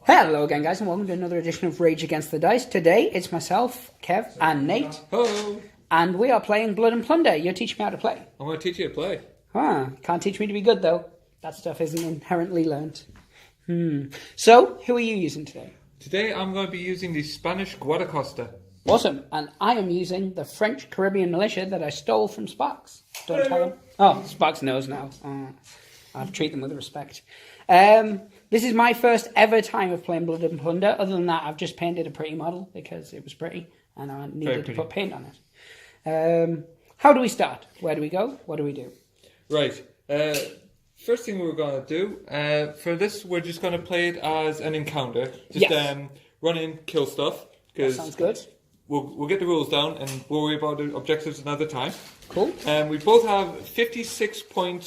Hello again, guys, and welcome to another edition of Rage Against the Dice. Today, it's myself, Kev, and Nate. Hello. And we are playing Blood and Plunder. You're teaching me how to play. I'm going to teach you to play. Can't teach me to be good, though. That stuff isn't inherently learnt. So, who are you using today? Today, I'm going to be using the Spanish Guadacosta. Awesome. And I am using the French Caribbean militia that I stole from Sparks. Don't tell him. Oh, Sparks knows now. I have to treat them with respect. This is my first ever time of playing Blood and Plunder. Other than that, I've just painted a pretty model because it was pretty and I needed to put paint on it. How do we start? Where do we go? What do we do? Right. First thing we're going to do, for this, we're just going to play it as an encounter. Just run in, kill stuff. That sounds good. We'll get the rules down and we'll worry about the objectives another time. Cool. We both have 56 point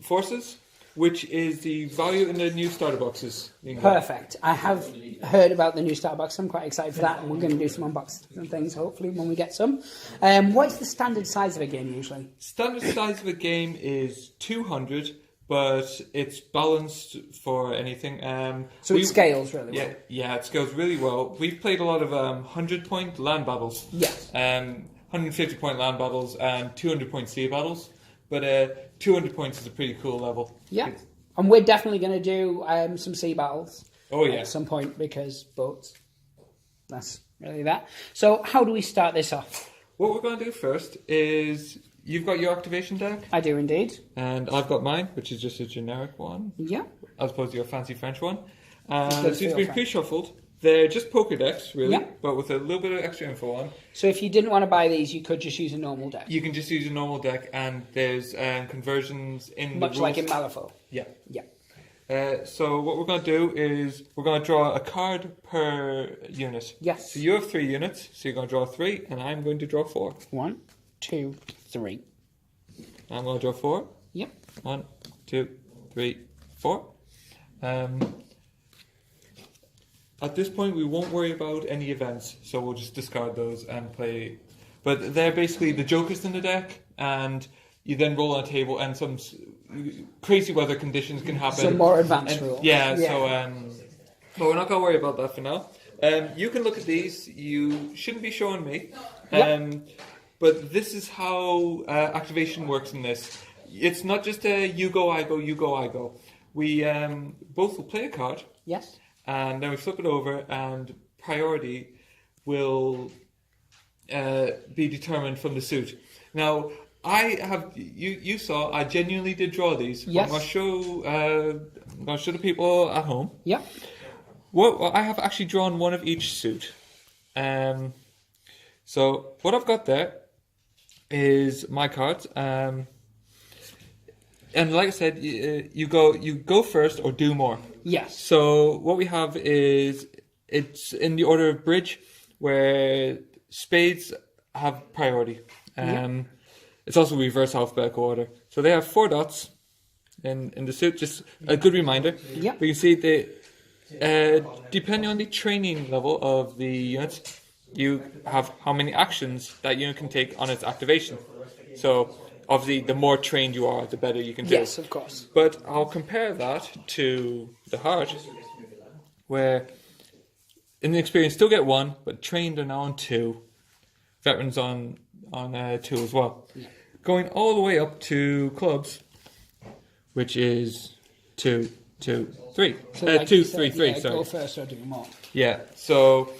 forces, which is the value in the new starter boxes. Perfect. I have heard about the new starter box. I'm quite excited for that, and we're going to do some unboxing and things, hopefully, when we get some. What's the standard size of a game, usually? Standard size of a game is 200, but it's balanced for anything. So it scales really well? Yeah, it scales really well. We've played a lot of 100-point land battles. Yes. 150-point land battles and 200-point sea battles. But 200 points is a pretty cool level. Yeah. And we're definitely going to do some sea battles. Oh, yeah. At some point, because boats. That's really that. So how do we start this off? What we're going to do first is, you've got your activation deck. I do indeed. And I've got mine, which is just a generic one. Yeah. As opposed to your fancy French one. These have been pre-shuffled. They're just poker decks, really, but with a little bit of extra info on. So if you didn't want to buy these, you could just use a normal deck. You can just use a normal deck, and there's conversions in much the rules. like in Malifaux. Yeah. Yeah. So what we're going to do is we're going to draw a card per unit. Yes. So you have 3 units, so you're going to draw 3, and I'm going to draw 4. 1, 2, 3. I'm going to draw 4. Yep. 1, 2, 3, 4. At this point, we won't worry about any events, so we'll just discard those and play. But they're basically the jokers in the deck, and you then roll on a table, and some crazy weather conditions can happen. Some more advanced rules. Yeah, but we're not going to worry about that for now. You can look at these. You shouldn't be showing me. But this is how activation works in this. It's not just a you go, I go, you go, I go. We both will play a card. Yes. And then we flip it over, and priority will be determined from the suit. Now, I have you saw I genuinely did draw these. Yes. I'm going to show the people at home. Yeah. Well, I have actually drawn one of each suit. So what I've got there is my cards. And like I said, you go first or do more. Yes. So what we have is, it's in the order of bridge, where spades have priority. It's also reverse alphabetical order. So they have 4 dots in the suit. Just a good reminder. Yeah. But you see, depending on the training level of the units, you have how many actions that unit can take on its activation. So obviously, the more trained you are, the better you can do. Yes, of course. But I'll compare that to the heart, where inexperienced still get 1, but trained are now on 2. Veterans on 2 as well. Yeah. Going all the way up to clubs, which is 2, 2, 3. So like 2, said, 3, 3. Yeah, sorry. go first or do more. Yeah. So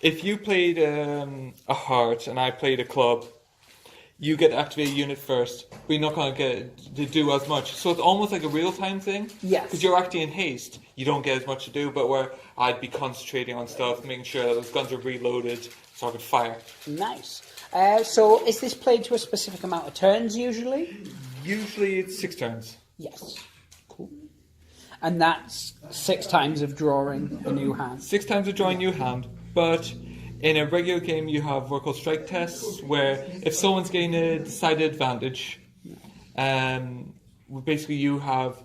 if you played a heart and I played a club, you get to activate a unit first, but you're not going to get to do as much. So it's almost like a real-time thing. Yes. Because you're acting in haste, you don't get as much to do, but where I'd be concentrating on stuff, making sure that those guns are reloaded so I could fire. Nice. So is this played to a specific amount of turns, usually? Usually it's 6 turns. Yes. Cool. And that's 6 times of drawing a new hand. 6 times of drawing a new hand, but in a regular game, you have what are called strike tests, where if someone's getting a decided advantage, basically you've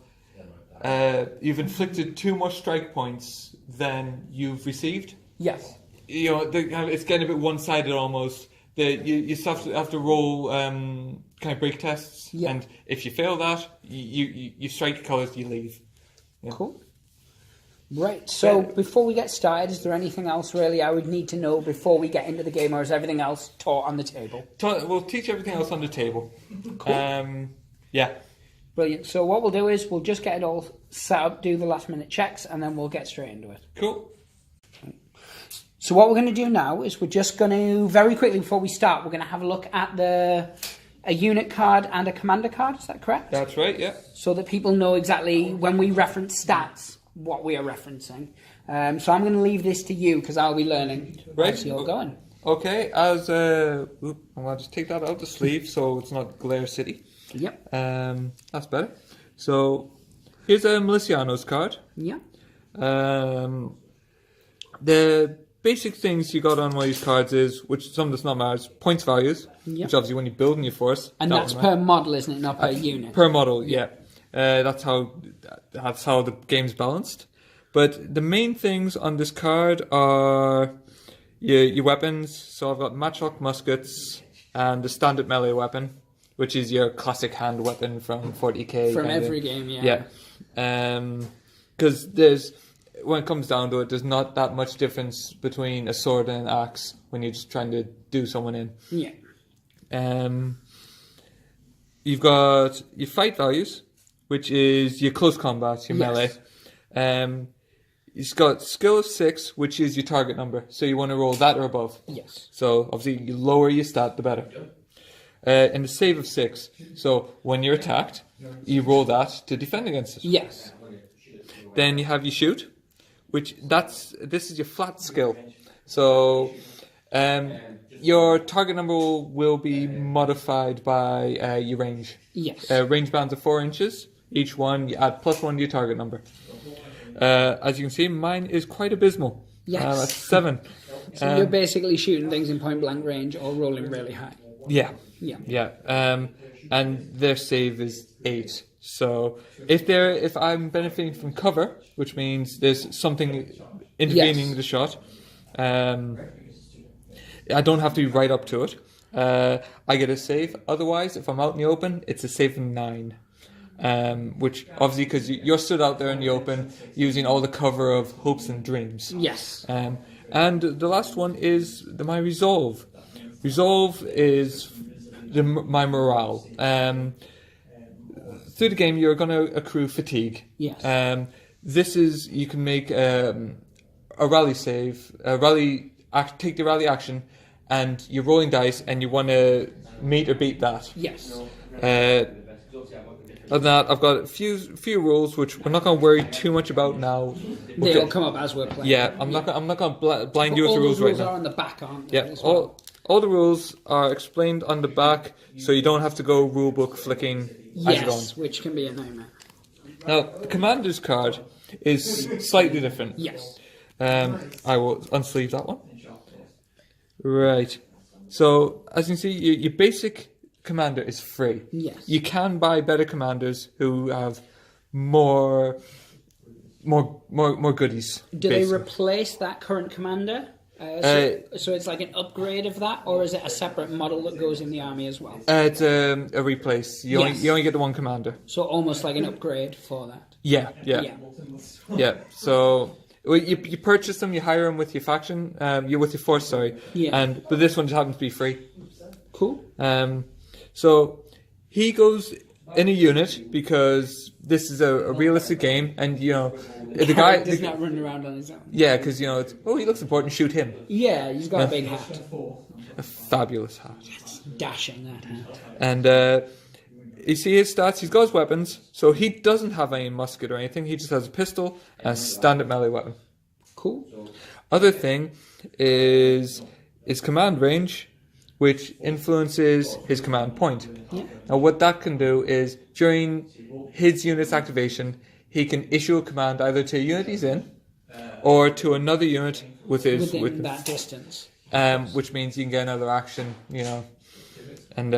inflicted 2 more strike points than you've received. Yes. You know, it's getting a bit one-sided almost. You still have to roll kind of break tests, and if you fail that, you strike your colours, you leave. Yeah. Cool. Right, so before we get started, is there anything else really I would need to know before we get into the game, or is everything else taught on the table? We'll teach everything else on the table. Cool. Yeah. Brilliant. So what we'll do is we'll just get it all set up, do the last minute checks, and then we'll get straight into it. Cool. So what we're going to do now is we're just going to, very quickly before we start, we're going to have a look at a unit card and a commander card. Is that correct? That's right, yeah. So that people know exactly when we reference stats, what we are referencing. So I'm going to leave this to you because I'll be learning as you're going. Okay, I'm going to just take that out the sleeve so it's not Glare City. Yep. That's better. So here's a Miliciano's card. Yeah. The basic things you got on one of these cards is, which some does not matter, is points values, which obviously when you're building your force. And that's per model, isn't it? Not per unit. Per model, yeah. That's how the game's balanced. But the main things on this card are your weapons. So I've got matchlock muskets and the standard melee weapon, which is your classic hand weapon from 40k. From every game, yeah. Yeah. Because when it comes down to it, there's not that much difference between a sword and an axe when you're just trying to do someone in. Yeah. You've got your fight values, which is your close combat, your melee. It's got skill of 6, which is your target number. So you want to roll that or above. Yes. So obviously, you lower your stat, the better. And the save of 6. So when you're attacked, you roll that to defend against it. Yes. Then you have your shoot, which this is your flat skill. So your target number will be modified by your range. Yes. Range bands are 4 inches. Each one, you add +1 to your target number. As you can see, mine is quite abysmal. Yes. That's 7. So you're basically shooting things in point blank range or rolling really high. Yeah. Yeah. Yeah. And their save is 8. So if I'm benefiting from cover, which means there's something intervening the shot, I don't have to be right up to it. I get a save. Otherwise, if I'm out in the open, it's a save of 9. Which obviously because you're stood out there in the open using all the cover of hopes and dreams. Yes. And the last one is my resolve. Resolve is my morale. Through the game, you're going to accrue fatigue. Yes. This is you can make a rally save, take the rally action, and you're rolling dice, and you want to meet or beat that. Yes. Other than that, I've got a few rules which we're not going to worry too much about now. They'll come up as we're playing. Yeah, I'm not going to blind you with the rules right now. All the rules are on the back, aren't they? Yeah, all the rules are explained on the back, so you don't have to go rulebook flicking as you're going. Yes, which can be a nightmare. Now, the commander's card is slightly different. Yes. I will unsleeve that one. Right. So, as you can see, your basic commander is free. Yes. You can buy better commanders who have more goodies. Do they replace that current commander? So it's like an upgrade of that, or is it a separate model that goes in the army as well? It's a replace. You only get the one commander. So almost like an upgrade for that. Yeah. So you purchase them, you hire them with your faction, you're with your force, sorry. Yeah. But this one just happens to be free. Cool. So he goes in a unit because this is a realistic game, and the guy does not run around on his own. Yeah, because he looks important. Shoot him. Yeah, he's got a big hat. A fabulous hat. It's dashing, that hat. And you see his stats. He's got his weapons, so he doesn't have any musket or anything. He just has a pistol and a standard melee weapon. Cool. Other thing is his command range, which influences his command point. Yeah. Now, what that can do is during his unit's activation, he can issue a command either to a unit he's in, or to another unit within that distance. Which means you can get another action, And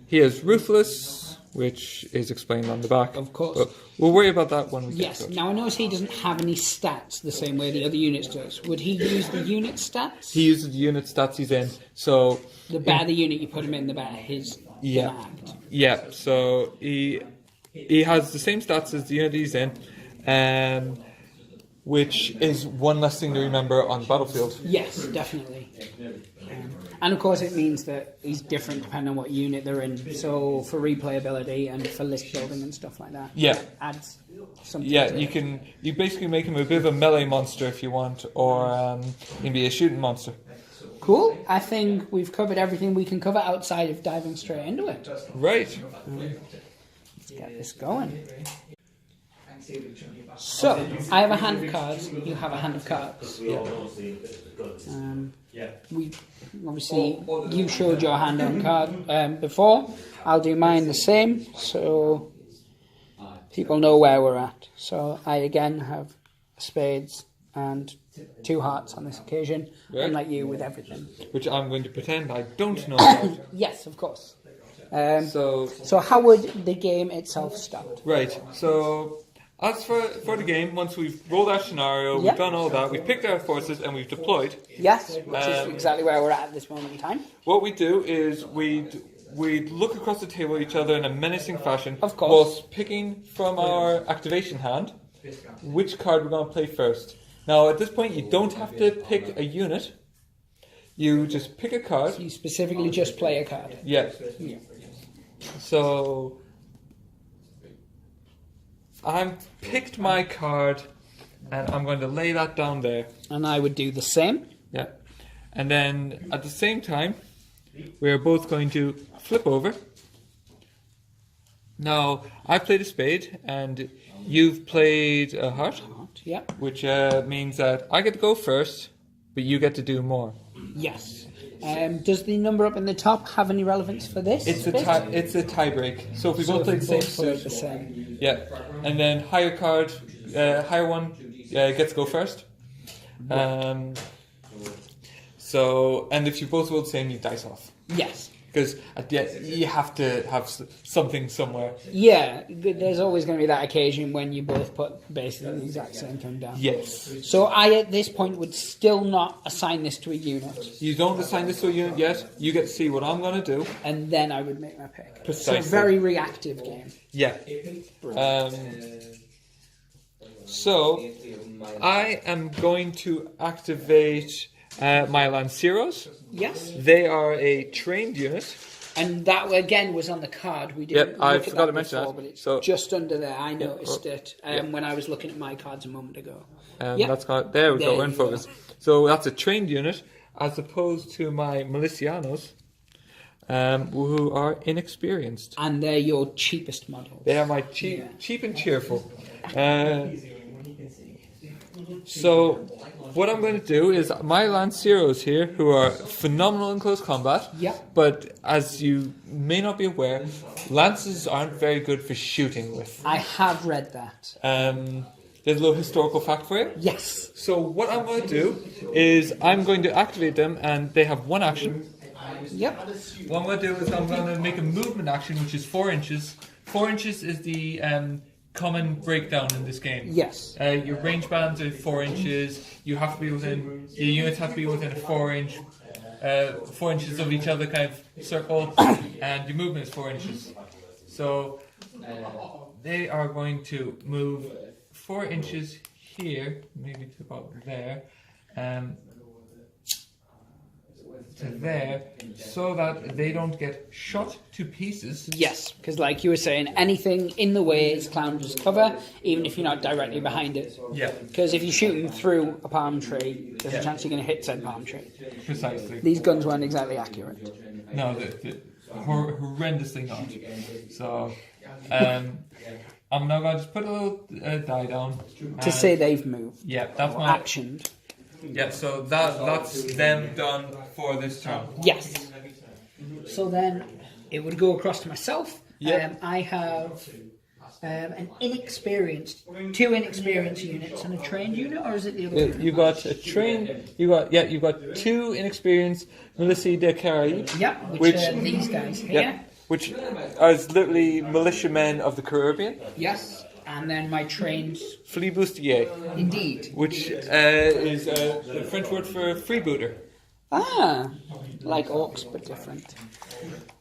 he is ruthless, which is explained on the back. Of course. But we'll worry about that when we get to it. Now I notice he doesn't have any stats the same way the other units does. Would he use the unit stats? He uses the unit stats he's in. So the better the unit you put him in, the better his act. Yeah. So he has the same stats as the unit he's in. which is one less thing to remember on the battlefield. Yes, definitely. And of course, it means that he's different depending on what unit they're in. So for replayability and for list building and stuff like that, Yeah. it adds something. Yeah, to it. you basically make him a bit of a melee monster if you want, or he can be a shooting monster. Cool. I think we've covered everything we can cover outside of diving straight into it. Right. Let's get this going. So, I have a hand of cards, you have a hand of cards. We obviously, you showed your hand on card before. I'll do mine the same, so people know where we're at. So I again have spades and 2 hearts on this occasion, right. Unlike you with everything. Which I'm going to pretend I don't know about. Yes, of course. So how would the game itself start? Right, so as for the game, once we've rolled our scenario, Yep. we've done all that, we've picked our forces and we've deployed. Yes, which is exactly where we're at this moment in time. What we do is we'd look across the table at each other in a menacing fashion, Of course. whilst picking from our activation hand which card we're going to play first. Now, at this point, you don't have to pick a unit. You just pick a card. You specifically just play a card. Yeah. So I've picked my card, and I'm going to lay that down there. And I would do the same. Yeah. And then at the same time, we're both going to flip over. Now, I played a spade, and you've played a heart, Yeah. which means that I get to go first, but you get to do more. Yes. Does the number up in the top have any relevance for this? It's a bit? it's a tie break. So if we So both play the if same we both play suit, the same. yeah, and then higher one gets to go first. So and if you both roll the same, you dice off. Yes. Because at the end, you have to have something somewhere. Yeah, there's always going to be that occasion when you both put basically the exact same thing down. Yes. So I, at this point, would still not assign this to a unit. You don't assign this to a unit yet. You get to see what I'm going to do. And then I would make my pick. Precisely. So very reactive game. Yeah. So I am going to activate my Lanceros. Yes. They are a trained unit. And that, again, was on the card. We didn't Yep, I look at forgot that to mention before, that. but it's So- just under there. I noticed it yep. when I was looking at my cards a moment ago. That's got, there we There go, we're in you go. focus. So that's a trained unit, as opposed to my Milicianos, who are inexperienced. And they're your cheapest models. They are my cheap and cheerful. So what I'm going to do is my Lanceros here, who are phenomenal in close combat, Yep. but as you may not be aware, lances aren't very good for shooting with. I have read that. There's a little historical fact for you. Yes. So what I'm going to do is I'm going to activate them, and they have one action. Yep. What I'm going to do is I'm going to make a movement action, which is 4 inches. 4 inches is the common breakdown in this game. Yes. Your range bands are 4 inches. You have to be within. Your units have to be within a 4 inches of each other, kind of circle, and your movement is 4 inches. So they are going to move 4 inches here, maybe to about there, to there, so that they don't get shot to pieces. Yes, because like you were saying, anything in the way is clown's cover, even if you're not directly behind it. Yeah, Because if you're shooting through a palm tree, there's Yeah. a chance you're going to hit said palm tree. precisely. These guns weren't exactly accurate. No, horrendously not. So, I'm now going to just put a little die down. To say they've moved. Yeah, that's my... Actioned. Yeah, so that's them done for this turn. Yes. So then it would go across to myself. Yeah. I have two inexperienced units and a trained unit, or is it the other way? You got a train. You got 2 inexperienced Militia de Caraïbes. Yeah, which are these guys here. Yeah, which are literally militiamen of the Caribbean. Yes. And then my trained, Flibustier, indeed. which is the French word for freebooter. Ah, like orcs, but different.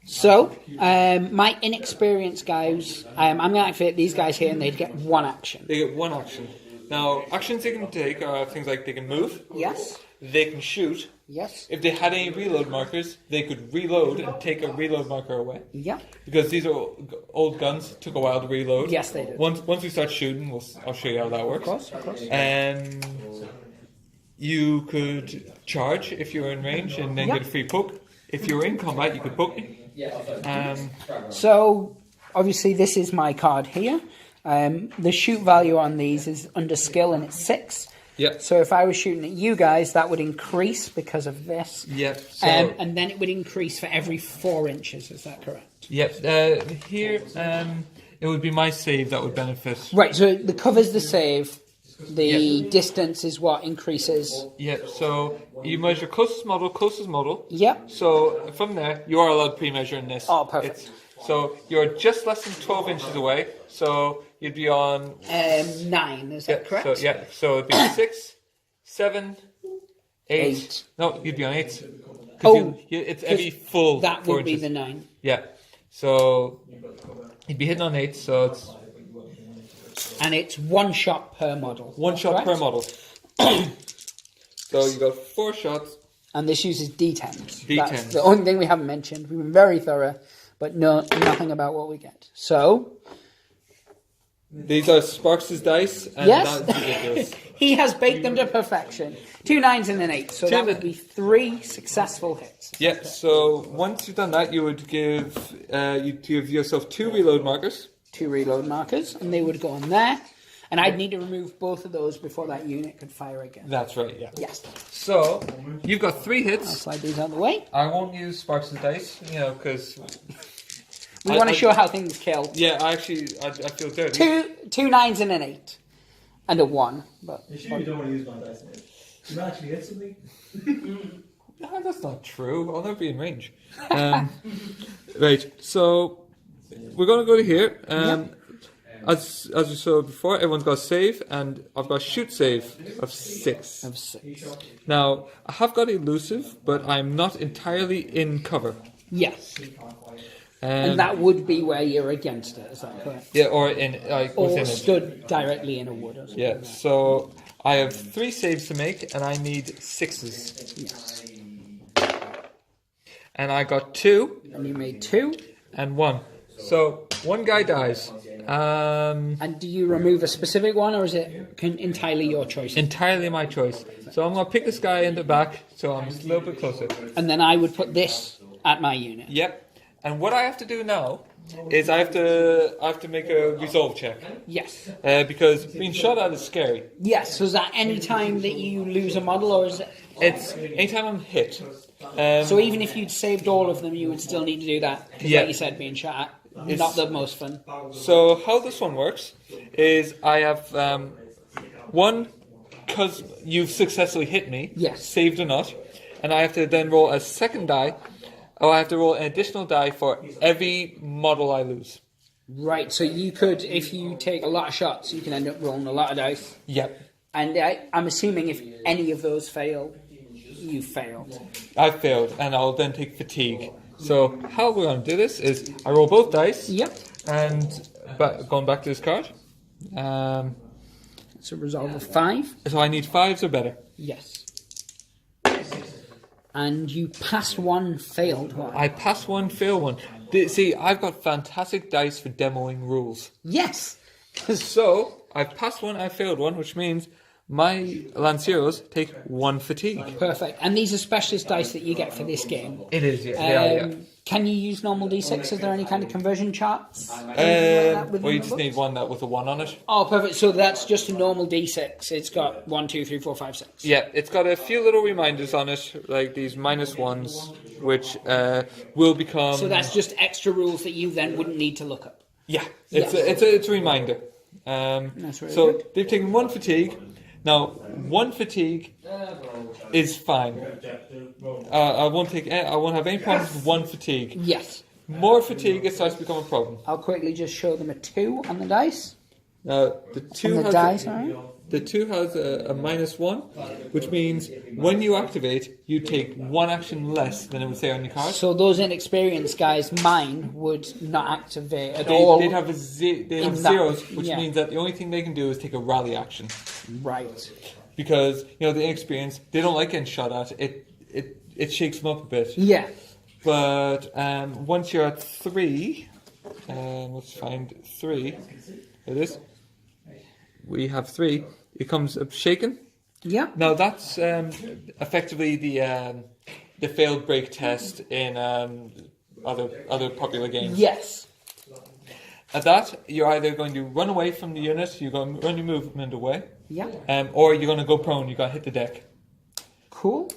So, my inexperienced guys, I'm going to activate these guys here and they'd get one action. They get one action. Now, actions they can take are things like they can move, Yes. they can shoot. Yes. If they had any reload markers, they could reload and take a reload marker away. Yeah. Because these are old guns, took a while to reload. Yes, they did. Once we start shooting, I'll show you how that works. Of course. You could charge if you were in range and then get a free poke. If you were in combat, you could poke me. So, obviously, this is my card here. The shoot value on these is under skill and it's 6. Yep. So if I was shooting at you guys, that would increase because of this. Yep. So, and then it would increase for every 4 inches. Is that correct? Yep. Here, it would be my save that would benefit. Right. So the cover's the save. The distance is what increases. Yep. So you measure closest model. Yep. So from there, you are allowed pre-measure in this. Oh, perfect. So you're just less than 12 inches away. So you'd be on 9. Is that correct? So it'd be 6, 7, 8. 8. No, you'd be on 8. Oh, it's every full. That 4 would be inches. the 9. Yeah. So you'd be hitting on 8. So it's And it's 1 shot per model. one shot per model. So you got 4 shots. And this uses D10s. D10s. That's the only thing we haven't mentioned. We've been very thorough, but nothing about what we get. So, These are Sparks' dice, and yes, that's ridiculous. he has baked them to perfection. 2 9s and an 8, so that would be 3 successful hits. Yeah. So once you've done that, you would give yourself 2 reload markers. 2 reload markers, and they would go on there. And I'd need to remove both of those before that unit could fire again. That's right. Yeah. Yes. So you've got 3 I'll hits. slide these out of the way. I won't use Sparks' dice, because We want to show how things kill. yeah, I feel dirty. 2 9s and an 8. And a 1. But You sure you don't want to use my dice, mate? You might actually hit something. No, that's not true. I'll never be in range. Right, so we're going to go to here. As we saw before, everyone's got a save, and I've got a shoot save of 6. of 6. Now, I have got elusive, but I'm not entirely in cover. Yes. And that would be where you're against it, is that correct? Yeah, or in Or within it. stood directly in a wood or something. Yeah, so I have 3 saves to make, and I need 6s. Yes. And I got 2 And you made 2. and 1. So one guy dies. And do you remove a specific one, or is it entirely your choice? Entirely my choice. So I'm going to pick this guy in the back, so I'm just a little bit closer. And then I would put this at my unit. Yep. And what I have to do now is I have to make a resolve check. Yes. Because being shot at is scary. Yes. So is that any time that you lose a model, or is it? It's anytime I'm hit. So even if you'd saved all of them, you would still need to do that. Because like you said, being shot at, not the most fun. So how this one works is I have 1, because you've successfully hit me, Yes. saved or not, and I have to then roll a second die. Oh, I have to roll an additional die for every model I lose. Right. So you could, if you take a lot of shots, you can end up rolling a lot of dice. Yep. And I'm assuming if any of those fail, you failed. I failed, and I'll then take fatigue. So how we're going to do this is I roll both dice, Yep. and going back to this card. It's a resolve of 5. So I need 5s or better. Yes. And you passed 1, failed 1. I pass 1, fail 1. See, I've got fantastic dice for demoing rules. Yes. So I've passed 1, I failed 1, which means my Lancieros take 1 fatigue. Perfect. And these are specialist dice that you get for this game. It is, yeah. Can you use normal D6? Is there any kind of conversion charts? Anything like that within Well, you the just books? need one that with a 1 on it. Oh, perfect. So that's just a normal D6. It's got 1, 2, 3, 4, 5, 6. Yeah, it's got a few little reminders on it, like these -1s, which will become. So that's just extra rules that you then wouldn't need to look up. Yeah, it's a reminder. That's really So good. they've taken 1 fatigue. Now 1 fatigue is fine. I won't have any problems with 1 fatigue. Yes. More fatigue, it starts to become a problem. I'll quickly just show them a 2 on the dice. The 2 On the has die, sorry. The 2 has a -1, which means when you activate, you take 1 action less than it would say on your card. So those inexperienced guys, mine, would not activate at all. They'd have, they'd have in that- zeros, which yeah. means that the only thing they can do is take a rally action. Right. Because, the inexperienced, they don't like getting shot at. It shakes them up a bit. Yeah. But once you're at 3, let's find 3. There it is. We have 3. It comes up shaken. Yeah. Now that's effectively the failed break test in other popular games. Yes. At that, you're either going to run away from the unit, you're going to run your movement away, Yeah. or you're going to go prone. You're going to hit the deck. Cool.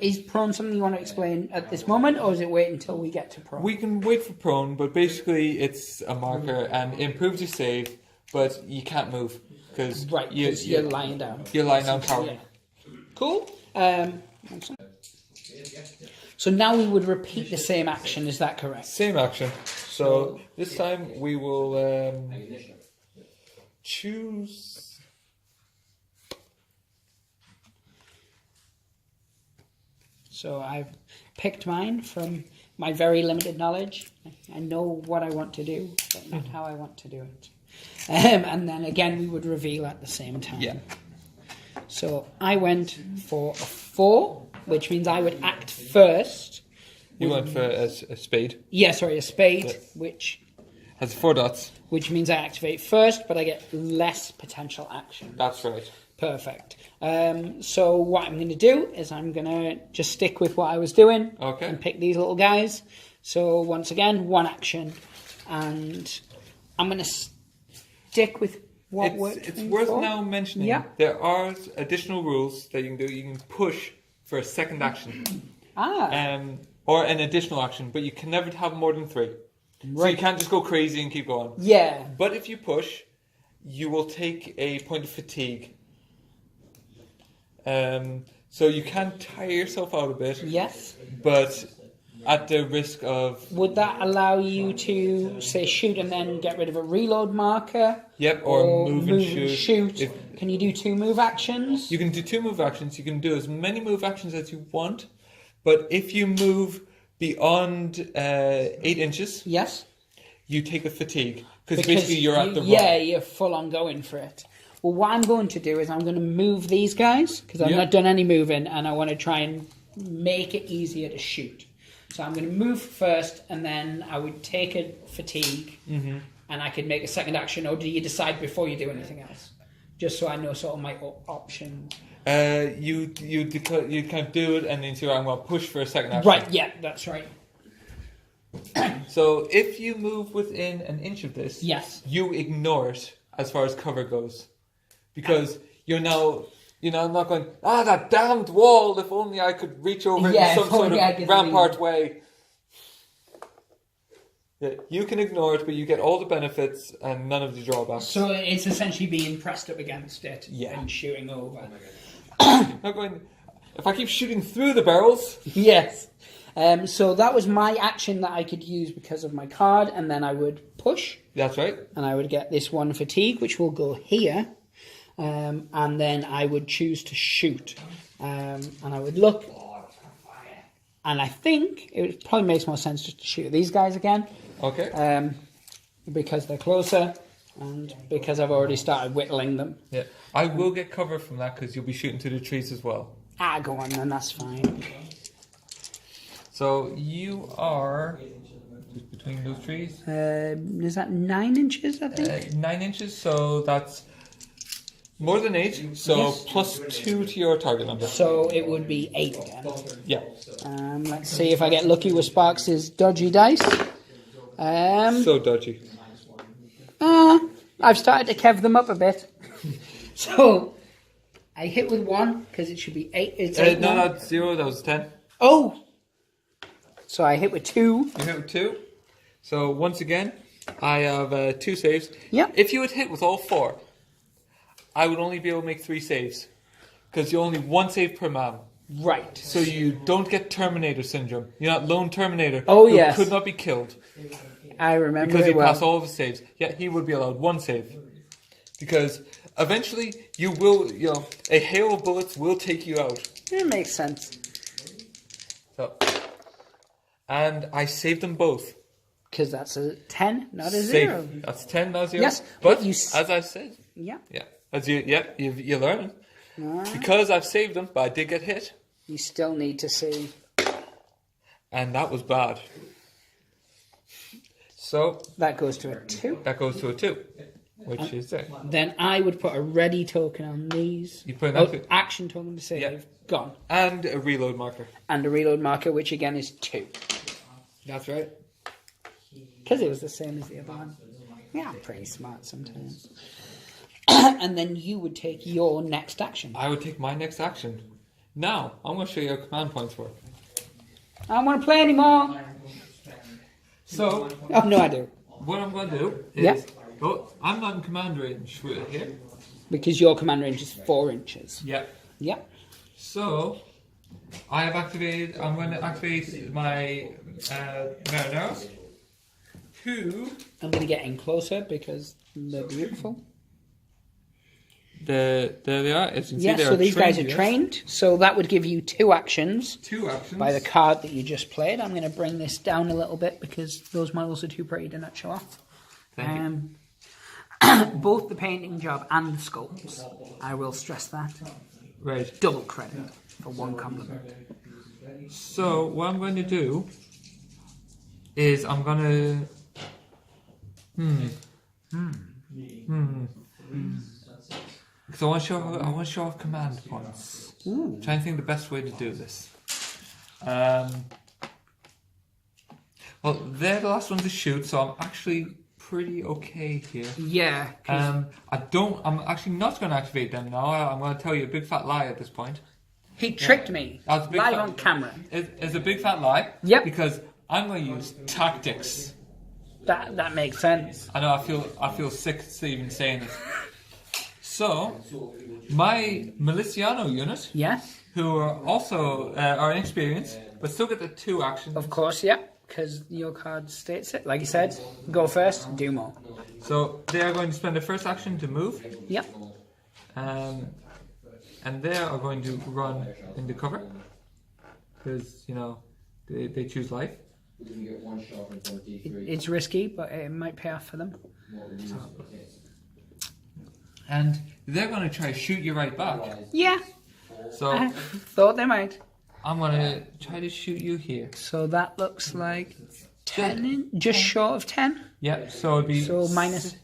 Is prone something you want to explain at this moment, or is it wait until we get to prone? We can wait for prone, but basically it's a marker and it improves your save, but you can't move because Right, because you're lying down. You're lying down cowering. Yeah. Cool. So now we would repeat the same action, is that correct? Same action. So this time we will choose. So I've picked mine from my very limited knowledge. I know what I want to do, but not how I want to do it. And then again, we would reveal at the same time. Yeah. So I went for a 4, which means I would act first. You went for a spade. Yeah, sorry, a spade, Yeah. which Has 4 dots. means I activate first, but I get less potential action. That's right. Perfect. So what I'm going to do is I'm going to just stick with what I was doing Okay. and pick these little guys. So once again, 1 action, and I'm going to stick with what worked. It's worth now mentioning. Yeah. There are additional rules that you can do. You can push for a second action. Or an additional action, but you can never have more than 3. So you can't just go crazy and keep going. Yeah. But if you push, you will take a point of fatigue. So you can tire yourself out a bit. Yes. But at the risk of... Would that allow you to, say, shoot and then get rid of a reload marker? Yep, or move and shoot. Can you do 2 move actions? You can do 2 move actions. You can do as many move actions as you want. But if you move beyond 8 inches, Yes. you take a fatigue. Because basically you're at the Yeah, run. you're full on going for it. Well, what I'm going to do is I'm going to move these guys, because I've Yeah. not done any moving, and I want to try and make it easier to shoot. So I'm going to move first, and then I would take a fatigue, and I could make a second action, or do you decide before you do anything else? Just so I know sort of my option. You kind of do it, and then I'm going to push for a second action. Right, yeah, that's right. So if you move within an inch of this, Yes. you ignore it as far as cover goes, because you're now not going, that damned wall, if only I could reach over it in some sort of rampart way. Yeah, you can ignore it, but you get all the benefits and none of the drawbacks. So it's essentially being pressed up against it Yeah. and shooting over. Not going, if I keep shooting through the barrels. Yes. So that was my action that I could use because of my card, and then I would push, That's right. and I would get this 1 fatigue, which will go here, and then I would choose to shoot, and I would look, and I think it probably makes more sense just to shoot these guys again, Okay. because they're closer, and because I've already started whittling them. Yeah. I will get cover from that because you'll be shooting through the trees as well. Go on then, that's fine. So you are just between those trees. Is that 9 inches, I think? 9 inches, so that's more than 8. So Yes. plus 2 to your target number. So it would be 8 then. Yeah. Let's see if I get lucky with Sparks' dodgy dice. So dodgy. I've started to kev them up a bit. So I hit with 1 because it should be 8. It's 8 No, now. that's 0. That was 10. Oh! So I hit with 2. You hit with 2. So once again, I have 2 saves. Yep. If you had hit with all 4, I would only be able to make 3 saves. Because you're only 1 save per man. Right. So you don't get Terminator syndrome. You're not lone Terminator. Oh, who yes. could not be killed. I remember Because it he well. passed all of his saves. Yeah, he would be allowed 1 save. Because eventually you will, a hail of bullets will take you out. It makes sense. So, and I saved them both. Because that's a 10, not a 0. That's 10, not 0. Yes, but you as I said, yeah. you're learning. Right. Because I've saved them, but I did get hit. You still need to see. And that was bad. So That goes to a 2. that goes to a 2, which is there. Then I would put a ready token on these. You put an action token to save. Yeah. Gone. And a reload marker. And a reload marker, which again is 2. That's right. Because it was the same as the other one. Yeah, I'm pretty smart sometimes. And then you would take your next action. I would take my next action. Now, I'm going to show you how command points work. I don't want to play anymore. So, Oh, no, I do. what I'm going to do is... Yeah. Oh, I'm not in command range here. Because your command range is 4 inches. Yeah. Yeah. So, I'm going to activate my Marineros. Who... I'm going to get in closer because they're beautiful. There they are. As you can see, Yes, they so these guys are yes. trained. So that would give you 2 actions 2 actions. by the card that you just played. I'm going to bring this down a little bit because those models are too pretty to not show off. Thank you. Both the painting job and the sculpts. I will stress that. Right. Double credit for one compliment. So, what I'm going to do is I'm going to... Because I want to show off command points. Ooh. I'm trying to think the best way to do this. Well, they're the last ones to shoot, so I'm actually pretty okay here. Yeah. 'Cause I'm actually not going to activate them now. I'm going to tell you a big fat lie at this point. he tricked me. That was a big Live fat- on camera. It's a big fat lie. Yep. Because I'm going to use tactics. That makes sense. I know. I feel sick even saying it. So, my Miliciano unit, Yes. who are also are inexperienced, but still get the 2 actions. Of course, yeah. Because your card states it. Like you said, go first, do more. So they are going to spend the first action to move, Yep. and they are going to run into cover because they choose life. It's risky, but it might pay off for them. And they're going to try to shoot you right back. Yeah. So I thought they might. I'm going to try to shoot you here. So that looks like 10, just short of 10. Yeah, so it'd be So minus.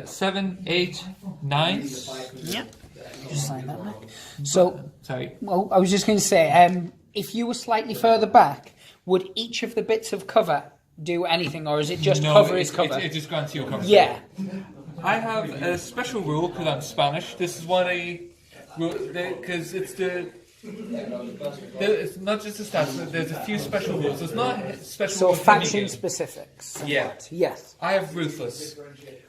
7, 8, 9. Yeah. Just sign that back. So, Sorry. well, I was just going to say, if you were slightly further back, would each of the bits of cover do anything, or is it just cover is cover? It just grants you cover. Yeah. I have a special rule because I'm Spanish. This is one because it's not just the stats. But there's a few special rules. It's not special. So rules for any faction game. specifics. Yeah. Yes. I have ruthless,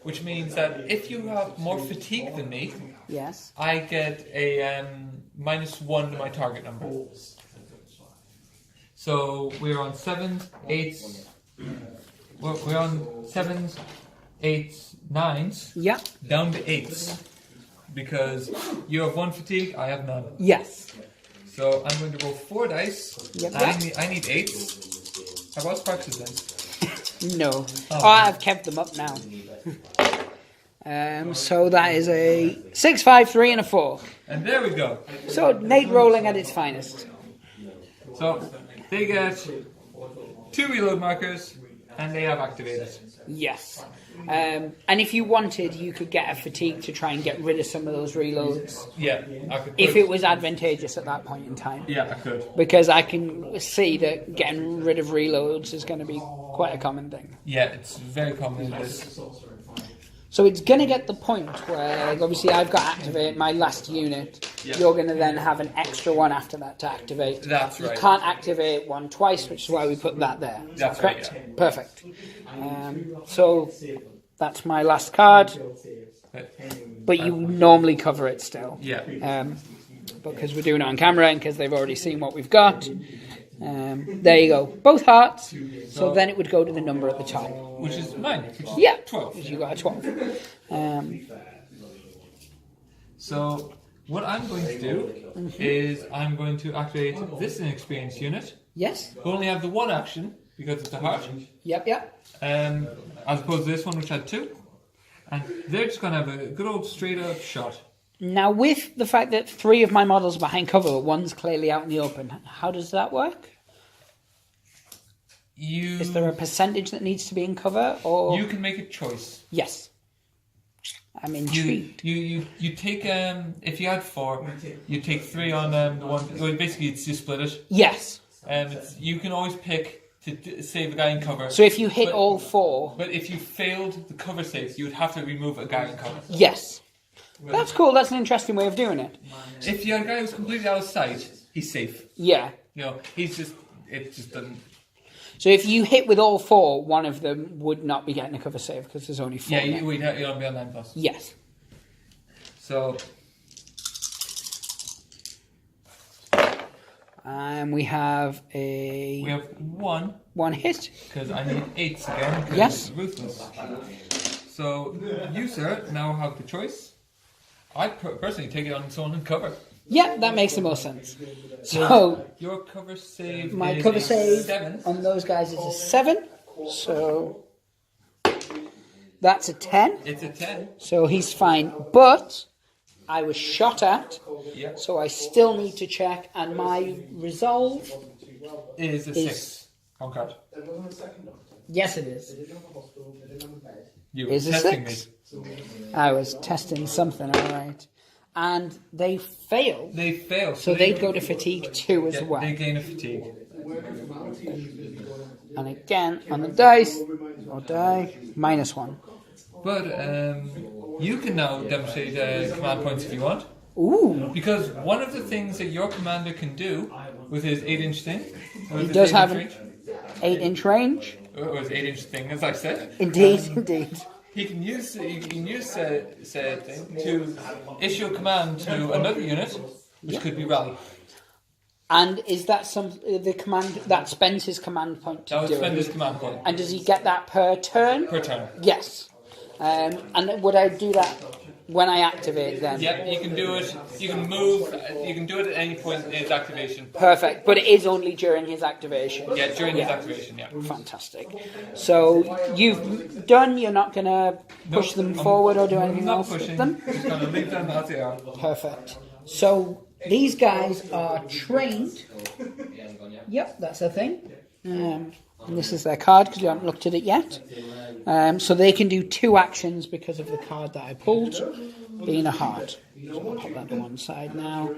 which means that if you have more fatigue than me, Yes. I get a -1 to my target number. So we're on 7s, 8s. We're on 7s, 8s, 9s. Yeah. Down to 8s. Because you have 1 fatigue, I have none. Yes. So I'm going to roll 4 dice. Yep. I need 8s. How about Sparks' then? No. Oh, I've kept them up now. So that is a 6, 5, 3, and a 4. And there we go. So Nate rolling at its finest. So they get 2 reload markers, and they have activated. Yes. And if you wanted, you could get a fatigue to try and get rid of some of those reloads. Yeah, I could. If it was advantageous at that point in time. Yeah, I could. Because I can see that getting rid of reloads is going to be quite a common thing. Yeah, it's very common in this. So it's going to get the point where, like, obviously I've got to activate my last unit. Yeah. You're going to then have an extra one after that to activate. That's right. You can't activate one twice, which is why we put that there. Is that That's right, correct? yeah. Perfect. So that's my last card. But you normally cover it still. Yeah. Because we're doing it on camera and because they've already seen what we've got. There you go. Both hearts. So then it would go to the number at the top. Which is mine. Which is Yeah. 12. Because you got a 12. So what I'm going to do is I'm going to activate this inexperienced unit. Yes. We only have the one action because it's a heart. Yep. As opposed to this one which had two. And they're just going to have a good old straight up shot. Now, with the fact that 3 of my models are behind cover, one's clearly out in the open, how does that work? Is there a percentage that needs to be in cover, or you can make a choice? Yes. I'm intrigued. You take if you had 4, you take 3 on the one. Well, basically, it's you split it. Yes. You can always pick to save a guy in cover. So if you hit all 4, but if you failed the cover save, you would have to remove a guy in cover. Yes. That's cool. That's an interesting way of doing it. If you had a guy who's completely out of sight, he's safe. Yeah. You know, it just doesn't. So if you hit with all 4, one of them would not be getting a cover save because there's only 4. Yeah, you'd only be on 9+. Yes. So. And we have We have one hit. because I need 8s again. Yes. Ruthless. So you, sir, now have the choice. I personally take it on someone in cover. Yeah, that makes the most sense. So your cover save. My is cover a save 7. on those guys is a 7. So that's a 10. It's a 10. So he's fine. But I was shot at. Yeah. So I still need to check. And my resolve Is a 6 on card. Yes, it is. You were Is a testing 6. me. I was testing something, all right. And they failed. They fail. So they'd go to fatigue 2 as well. They gain a fatigue. And again, on the dice, or die, -1. But you can now demonstrate command points if you want. Ooh. Because one of the things that your commander can do with his 8-inch thing, He does have an 8-inch range. or his 8-inch thing, as I said. Indeed, indeed. He can use said thing to issue a command to another unit, which could be rally. And is that the command that spends his command point to That would do spend it? his command point And does he get that per turn? per turn. Yes. And would I do that when I activate then? Yeah, you can do it. You can move. You can do it at any point in his activation. Perfect. But it is only during his activation. Yeah, during his activation. Yeah. Fantastic. So you've done. You're not going to push them forward or do anything not else pushing. with them? Just going to leave them as they are. Perfect. So these guys are trained. Yep, that's a thing. And this is their card because you haven't looked at it yet. So they can do 2 actions because of the card that I pulled, being a heart. So I'll pop that to one side now.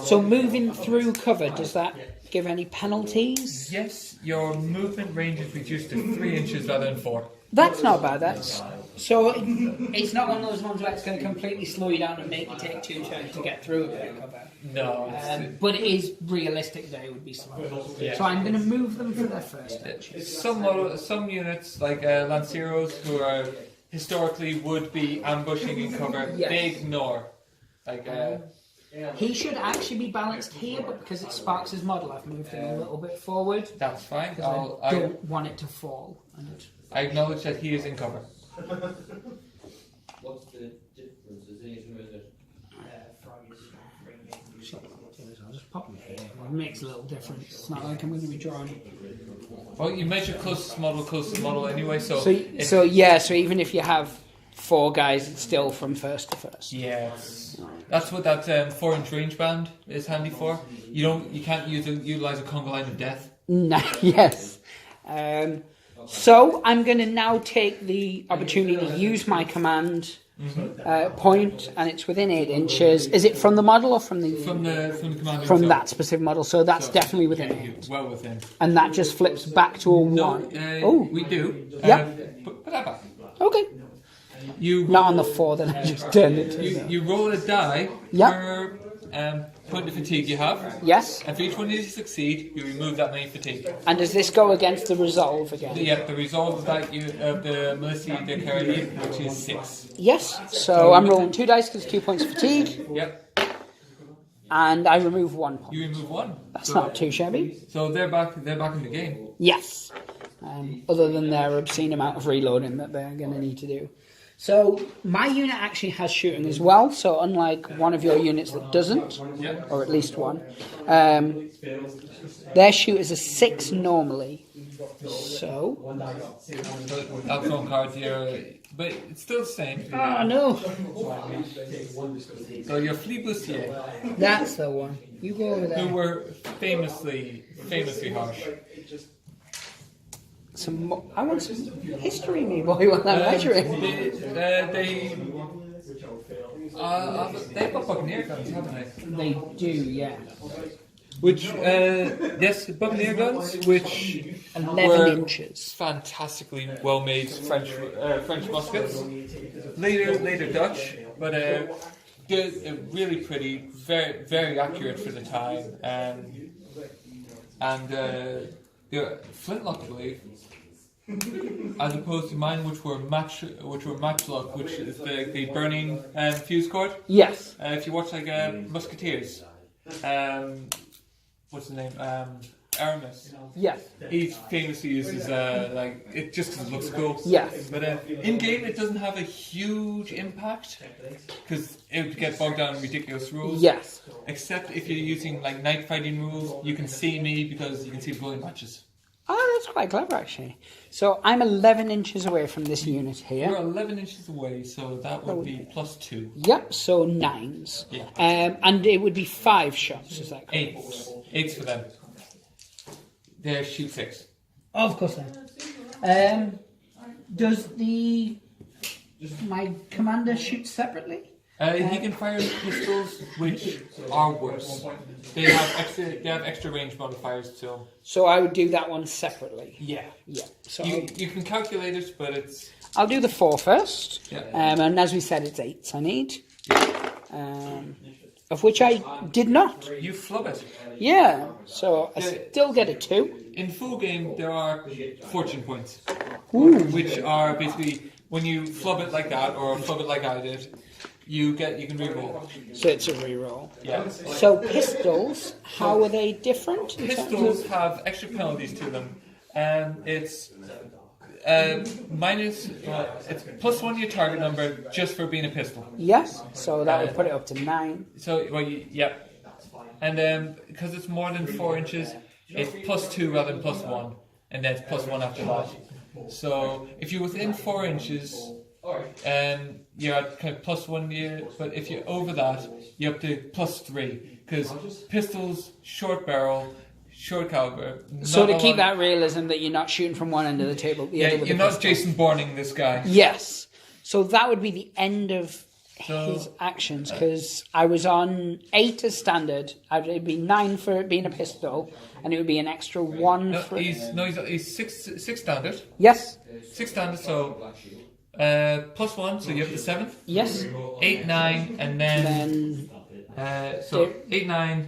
So moving through cover, does that give any penalties? Yes, your movement range is reduced to 3 inches rather than 4. That's not bad. So it's not one of those ones where it's going to completely slow you down and make you take 2 turns to get through a bit of cover. No. But it is realistic that it would be slow. Yeah. So I'm going to move them for their first action. Some units like Lanceros who are historically would be ambushing in cover, Yes. they ignore. Like He should actually be balanced here, but because it sparks his model, I've moved him a little bit forward. that's fine. Because I don't want it to fall. I acknowledge that he is in cover. What's the difference? Is it with it? I'll just pop him here. It makes a little difference. It's not like I'm going to be drawing. Well, you measure closest model anyway, so... So even if you have 4 guys, it's still from first to first. Yeah, that's what that 4-inch range band is handy for. You can't utilize a conga line of death. No, yes. So I'm going to now take the opportunity to use my command point, and it's within 8 inches. Is it from the model or from the commander from himself. that specific model? So that's definitely within 8. Well within. And that just flips back to a 1. We do. Yep. Put that back. Okay. Not on the 4 that I just turned it to. You roll a die Yep. per point of fatigue you have, Yes. and for each one you succeed, you remove that many fatigue. And does this go against the resolve again? The resolve of that of the Melissa de Caribbean, which is 6. Yes. So I'm rolling 2 dice because 2 points of fatigue, Yep. and I remove 1 point. You remove 1. That's not too shabby. So they're back in the game. Yes. Other than their obscene amount of reloading that they're going to need to do. So my unit actually has shooting as well. So unlike one of your units that doesn't, or at least one, their shoot is a 6 normally. So Outfront card here, but it's still the same. oh no, So your Flea Bustier, that's the one. You go over who there. were famously harsh. I want some history, me boy, while I'm measuring. They've got Buccaneer guns, haven't they? They do, yeah. Which, yes, Buccaneer guns, which 11 were inches. fantastically well-made French muskets. Later Dutch, but good, really pretty, very very accurate for the time, and they're flintlock, I believe, as opposed to mine, which were matchlock, which is the burning fuse cord. Yes. If you watch like Musketeers, what's the name? Aramis. Yes. He famously uses like it just because it looks cool. Yes. But in game, it doesn't have a huge impact because it would get bogged down in ridiculous rules. Yes. Except if you're using like night fighting rules, you can see me because you can see blowing matches. Oh, that's quite clever, actually. So I'm 11 inches away from this unit here. You're 11 inches away, so that would be +2. Yep, so 9s. Yeah. And it would be 5 shots, is that correct? 8s for them. They're shoot 6. Oh, of course then. Does my commander shoot separately? He can fire pistols, which are worse. They have extra range modifiers to them. So I would do that one separately. Yeah. Yeah. So You can calculate it, but it's... I'll do the 4 first. Yeah. And as we said, it's 8s I need. Of which I did not. You flub it. Yeah. So I still get a 2. In full game, there are fortune points, Ooh. which are basically when you flub it like that, or flub it like I did, you can reroll. So it's a reroll. Yeah. So pistols, how are they different? in terms Pistols of- have extra penalties to them. It's minus. It's +1 to your target number just for being a pistol. Yes. So that would put it up to 9. So yep. And then because it's more than 4 inches, it's +2 rather than +1, and then it's +1 after that. So if you're within 4 inches, you're at kind of +1 year. But if you're over that, you're up to +3 because pistols, short barrel, short caliber. So to keep that realism that you're not shooting from one end of the table, the other with you're the not pistol. Jason Bourning this guy. Yes. So that would be the end of So- his actions because I was on 8 as standard. It'd be 9 for it being a pistol, and it would be an extra 1 No, for. he's six standard. Yes. 6 standard. So +1, so you have the 7th. Yes. 8, 9, and then so 8, 9,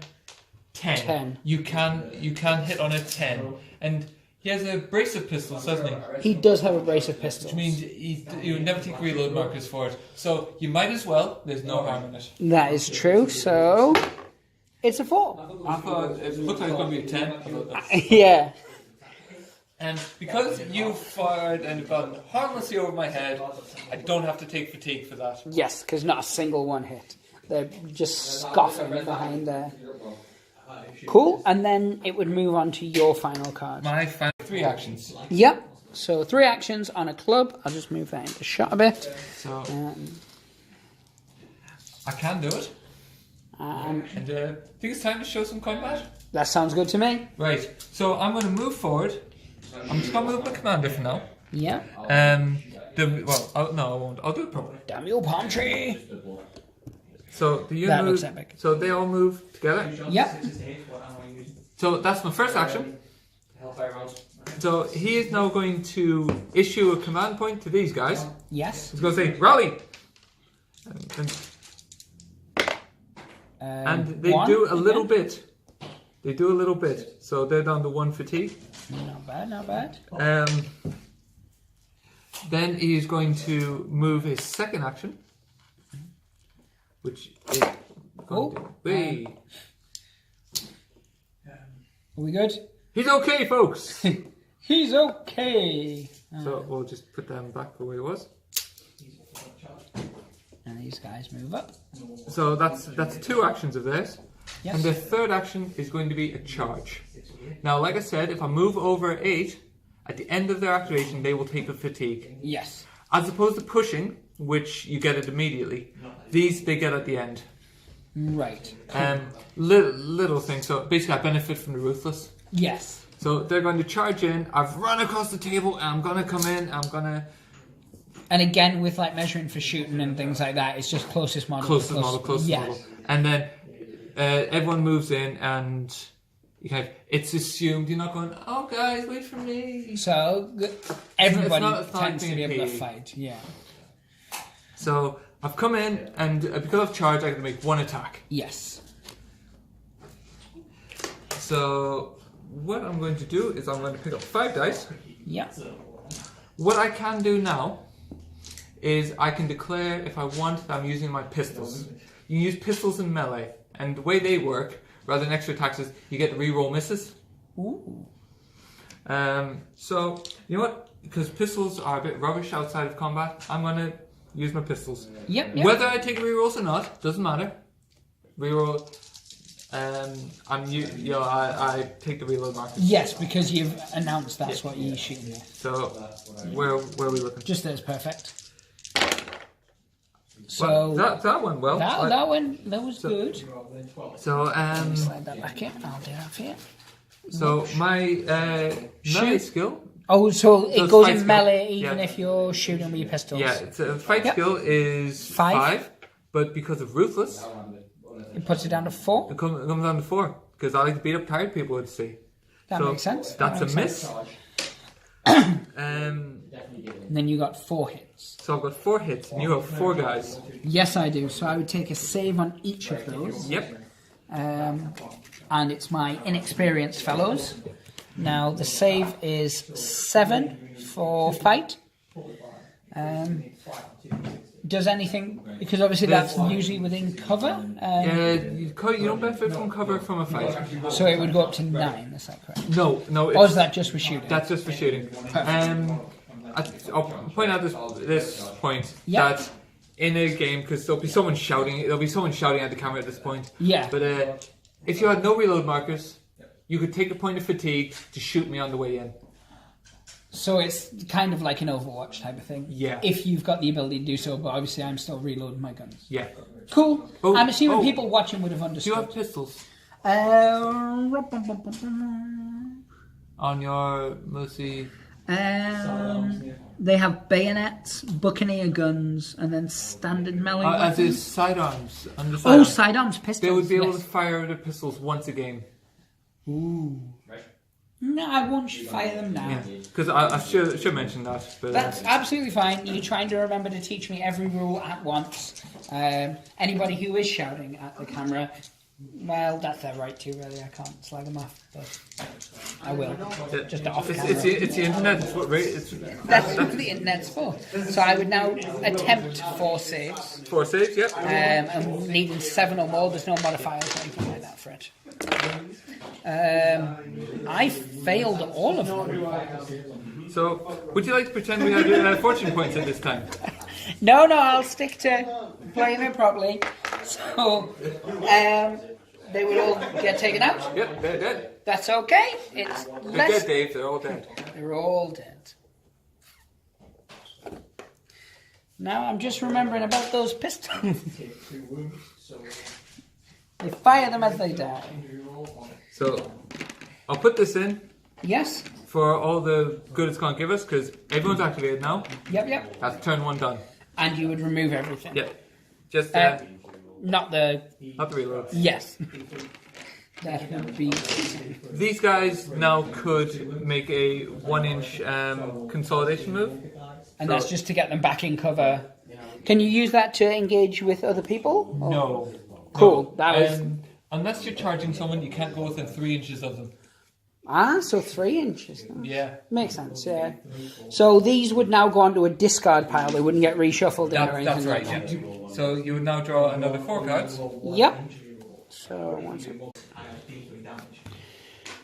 10. 10. You can hit on a 10, and he has a brace of pistols, doesn't he? He does have a brace of pistols. Which means you would never take reload markers for it. So you might as well. There's no harm in it. That is true. So it's a 4. I thought it looked like it was going to be a 10. I thought that. Yeah. And because you fired and gone harmlessly over my head, I don't have to take fatigue for that. Yes, because not a single one hit. They're just scoffing behind there. Cool. And then it would move on to your final card. My final 3 actions. Yep. So 3 actions on a club. I'll just move that into shot a bit. So I can do it. And I think it's time to show some combat. That sounds good to me. Right. So I'm going to move forward. I'm just going to move my commander for now. Yeah. No, I won't. I'll do it properly. Damn you, palm tree. So the That move, looks epic. So they all move together. Yep. So that's my first action. So he is now going to issue a command point to these guys. Yes. He's going to say, rally! And they do a little bit. They do a little bit. So they're down to 1 fatigue. Not bad, not bad. Then he is going to move his second action, which is going to be... Are we good? He's okay, folks! He's okay. So we'll just put them back the way it was. And these guys move up. So that's 2 actions of theirs. Yes. And the third action is going to be a charge. Now, like I said, if I move over 8, at the end of their activation, they will take a fatigue. Yes. As opposed to pushing, which you get it immediately. These they get at the end. Right. Little thing. So basically, I benefit from the ruthless. Yes. So they're going to charge in. I've run across the table. And I'm going to come in. And again, with like measuring for shooting and things like that, it's just closest model. Closest model. And then everyone moves in, and it's assumed you're not going, oh guys, wait for me. So everybody it's not tends to be able to PvP. fight. Yeah. So I've come in, and because I've charged, I can make 1 attack. Yes. So what I'm going to do is I'm going to pick up 5 dice. Yeah. What I can do now is I can declare if I want that I'm using my pistols. You can use pistols in melee, and the way they work, rather than extra attacks, is you get to reroll misses. Ooh. So you know what? Because pistols are a bit rubbish outside of combat, I'm gonna use my pistols. Yep. Whether I take rerolls or not doesn't matter. Reroll. I take the reload markers. Yes, because you've announced that's what you're shooting with. So where are we looking? Just as perfect. So Well, that went well. that was good. So Slide that back in. I'll do that for you. So my melee skill. Oh, so it it's goes fight in skill. melee even Yeah. if you're shooting with your pistols. Yeah, it's a fight Yep. skill is 5. 5, but because of ruthless, It puts it down to 4. it comes down to 4. Because I like to beat up tired people, I'd say. That makes sense. That's That a makes miss. And then you got 4 hits. So I've got 4 hits, and you have 4 guys. Yes, I do. So I would take a save on each of those. Yep. And it's my inexperienced fellows. Now the save is 7 for fight. Does anything, because obviously that's usually within cover. You don't benefit from cover from a fight. So it would go up to 9. Is that correct? No. Or is that just for shooting? That's just for shooting. I'll point out this point Yep. that in a game, because there'll be someone shouting at the camera at this point. Yeah. But if you had no reload markers, you could take a point of fatigue to shoot me on the way in. So it's kind of like an Overwatch type of thing. Yeah. If you've got the ability to do so, but obviously I'm still reloading my guns. Yeah. Cool. Oh, I'm assuming oh. people watching would have Do understood. you have pistols Um, on your mostly? They have bayonets, buccaneer guns, and then standard melee As weapons. is sidearms. On the Oh, sidearms. sidearms pistols. They would be able yes. to fire the pistols once a game. Ooh. No, I won't fire them now. Because I should mention that. But, That's absolutely fine. You're trying to remember to teach me every rule at once. Anybody who is shouting at the camera, well, that's their right to, really. I can't slag them off, but I will. Just off camera. it's the internet. It's what That's what the internet's for. So I would now attempt 4 saves. 4 saves. Yep. And needing 7 or more, there's no modifiers or anything like that for it. I failed all of them. So, would you like to pretend we had fortune points at this time? No, I'll stick to playing it properly. So, they would all get taken out. Yep, they're dead. That's okay. It's They're less. dead, Dave. They're all dead. They're all dead. Now I'm just remembering about those pistols. They fire them as they die. So, I'll put this in Yes. for all the good it's going to give us, because everyone's activated now. Yep. That's turn 1 done. And you would remove everything. Yep. Just Not the. not the reloads. Yes. That would be. These guys now could make a 1-inch consolidation move. And that's just to get them back in cover. Can you use that to engage with other people? Or? No. Cool. No. That was. Unless you're charging someone, you can't go within 3 inches of them. So 3 inches. Yeah. Makes sense, yeah. So these would now go onto a discard pile. They wouldn't get reshuffled in or anything That's right, like that. yeah. So you would now draw another 4 cards. Yep. So 1, 2,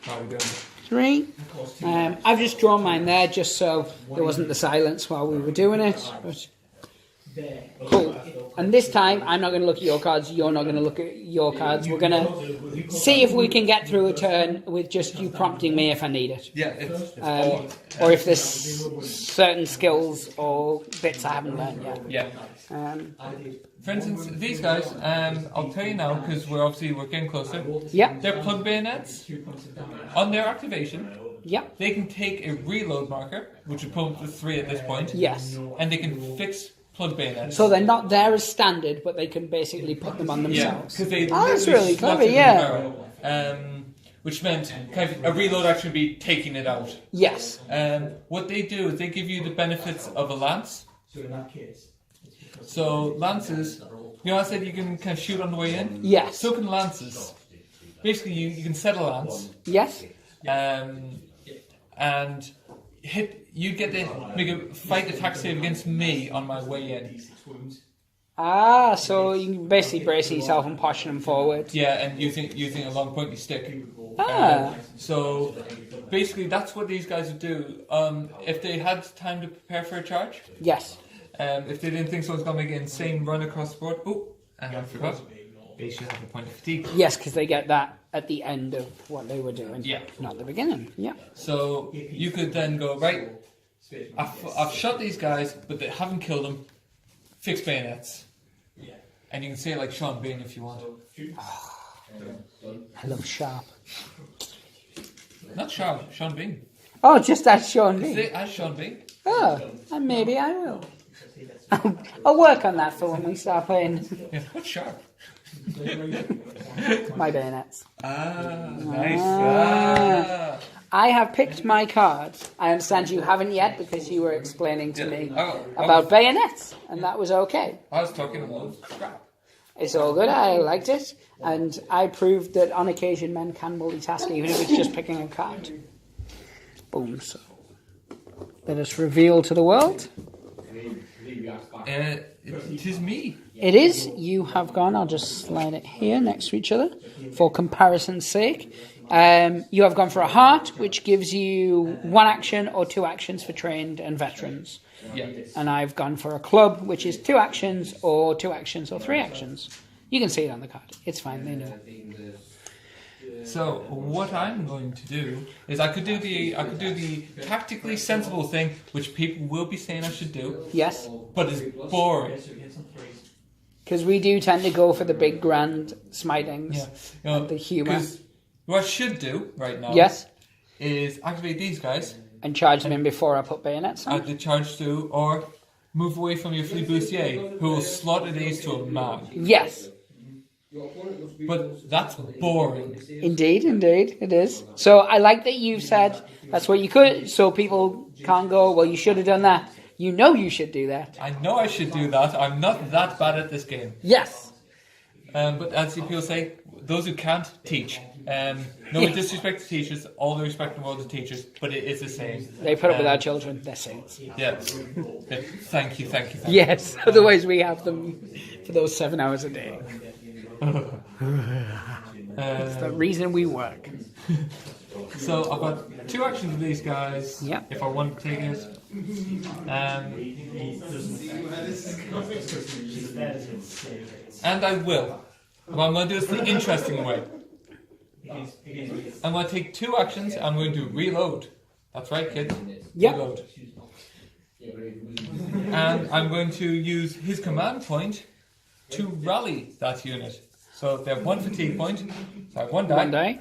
How are we doing? 3. I've just drawn mine there just so there wasn't the silence while we were doing it. But Cool. And this time, I'm not going to look at your cards. You're not going to look at your cards. We're going to see if we can get through a turn with just you prompting me if I need it. Yeah, it's Or if there's certain skills or bits I haven't learned yet. yeah. Um, For instance, these guys, I'll tell you now because we're getting closer. yeah. They're plug bayonets. On their activation, Yeah. they can take a reload marker, which would put up to 3 at this point. Yes. And they can fix plug bayonets. So they're not there as standard, but they can basically put them on Yeah, themselves. because they That's literally really slapped clever, it in the yeah. barrel. Which meant kind of a reload action would be taking it out. Yes. What they do is they give you the benefits of a lance. So in that case, So lances, you know, I said you can kind of shoot on the way in. Yes. So can lances. Basically, you can set a lance, Yes. and hit. You get to make a fight attack save against me on my way in. Ah, so you can basically brace yourself and push them forward. Yeah, and using a long pointy stick. Ah. So basically, that's what these guys would do. If they had time to prepare for a charge, Yes. if they didn't think someone's going to make an insane run across the board, and I forgot, they should have a point of fatigue. Yes, because they get that at the end of what they were doing. Yeah. Not the beginning. Yeah. So you could then go, right, I've shot these guys, but they haven't killed them. Fix bayonets. And you can say it like Sean Bean if you want. I love Sharp. Not Sean, Sean Bean. Oh, just as Sean Lee. Say as Sean Bean. Oh, and maybe I will. I'll work on that for when we start playing Yeah, what's sharp? my bayonets. Nice. I have picked my cards. I understand you haven't yet because you were explaining to me Oh, about bayonets, and that was okay. I was talking about crap. It's all good. I liked it, and I proved that on occasion men can multitask, even if it's just picking a card. Boom. So let us reveal to the world. It is me. It is. You have gone. I'll just slide it here next to each other for comparison's sake. You have gone for a heart, which gives you 1 action or 2 actions for trained and veterans. Yeah. And I've gone for a club, which is 2 actions or 2 actions or 3 actions. You can see it on the card. It's fine. They know. So what I'm going to do is I could do the tactically sensible thing, which people will be saying I should do, Yes, but it's boring. because we do tend to go for the big grand smitings. Yeah. You know, The humour. 'cause what I should do right now Yes, is activate these guys and charge them in before I put bayonets on. at the charge through, or move away from your flea bustier, who will slaughter these to a man. Yes, But that's boring. indeed, it is. So I like that you've said that's what you could, so people can't go, well, you should have done that. You know you should do that. I know I should do that. I'm not that bad at this game. Yes. But as people say, those who can't teach. No disrespect to teachers, all the respect in the world to teachers, but it is the same. They put up with our children. They're saints. Yeah. Thank you. Yes, otherwise we have them for those 7 hours a day. It's the reason we work. So I've got 2 actions with these guys. Yeah. If I want to take it. And I will. But I'm going to do this the interesting way. I'm going to take 2 actions. I'm going to reload. That's right, kids. Yeah. Reload. And I'm going to use his command point to rally that unit. So they have 1 fatigue point. So I have 1 die. 1 day.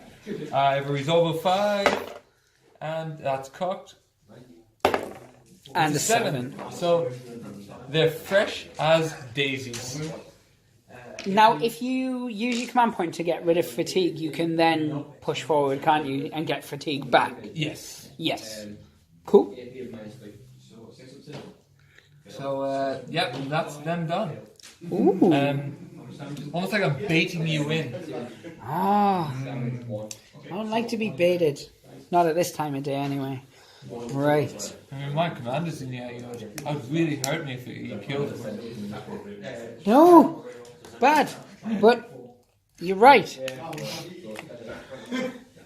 I have a resolve of 5. And that's cocked. And a It's 7. So they're fresh as daisies. Now, if you use your command point to get rid of fatigue, you can then push forward, can't you, and get fatigue back? Yes. Yes. Cool. So, yeah, that's them done. Ooh. Almost like I'm baiting you in. Ah. I don't like to be baited. Not at this time of day, anyway. Right. I mean, my commander's in the area. It would really hurt me if you killed him. No. Bad. But you're right.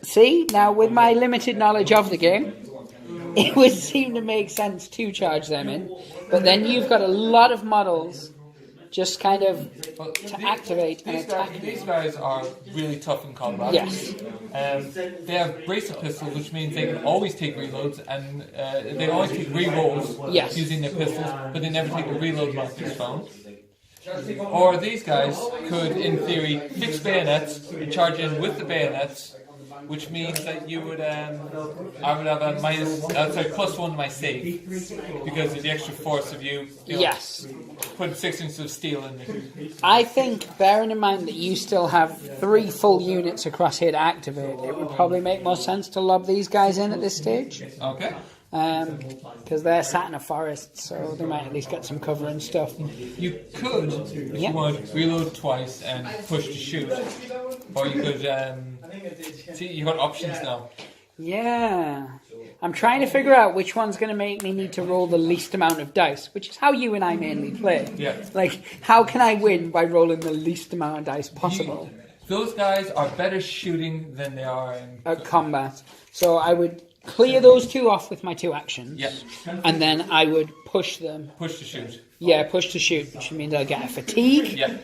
See, now with my limited knowledge of the game, it would seem to make sense to charge them in. But then you've got a lot of models just kind of to activate and attack. These guys are really tough in combat. Yes. They have bracelet pistols, which means they can always take reloads, and they always take re-rolls Yes. using their pistols, but they never take the reload markers found. Or these guys could, in theory, fix bayonets and charge in with the bayonets, which means that you would, I would have a +1 to my save because of the extra force of you know, Yes. putting 6 inches of steel in there. I think, bearing in mind that you still have 3 full units across here to activate, it would probably make more sense to lob these guys in at this stage. Okay. Because they're sat in a forest, so they might at least get some cover and stuff. You could, if you want, reload twice and push to shoot, or you could. See, you got options now. Yeah. I'm trying to figure out which one's going to make me need to roll the least amount of dice, which is how you and I mainly play. Yeah. Like, how can I win by rolling the least amount of dice possible? Those guys are better shooting than they are in At combat. So I would clear those 2 off with my 2 actions. Yeah. And then I would push them. Push to shoot. Yeah, push to shoot, which means I'll get a fatigue. Yeah.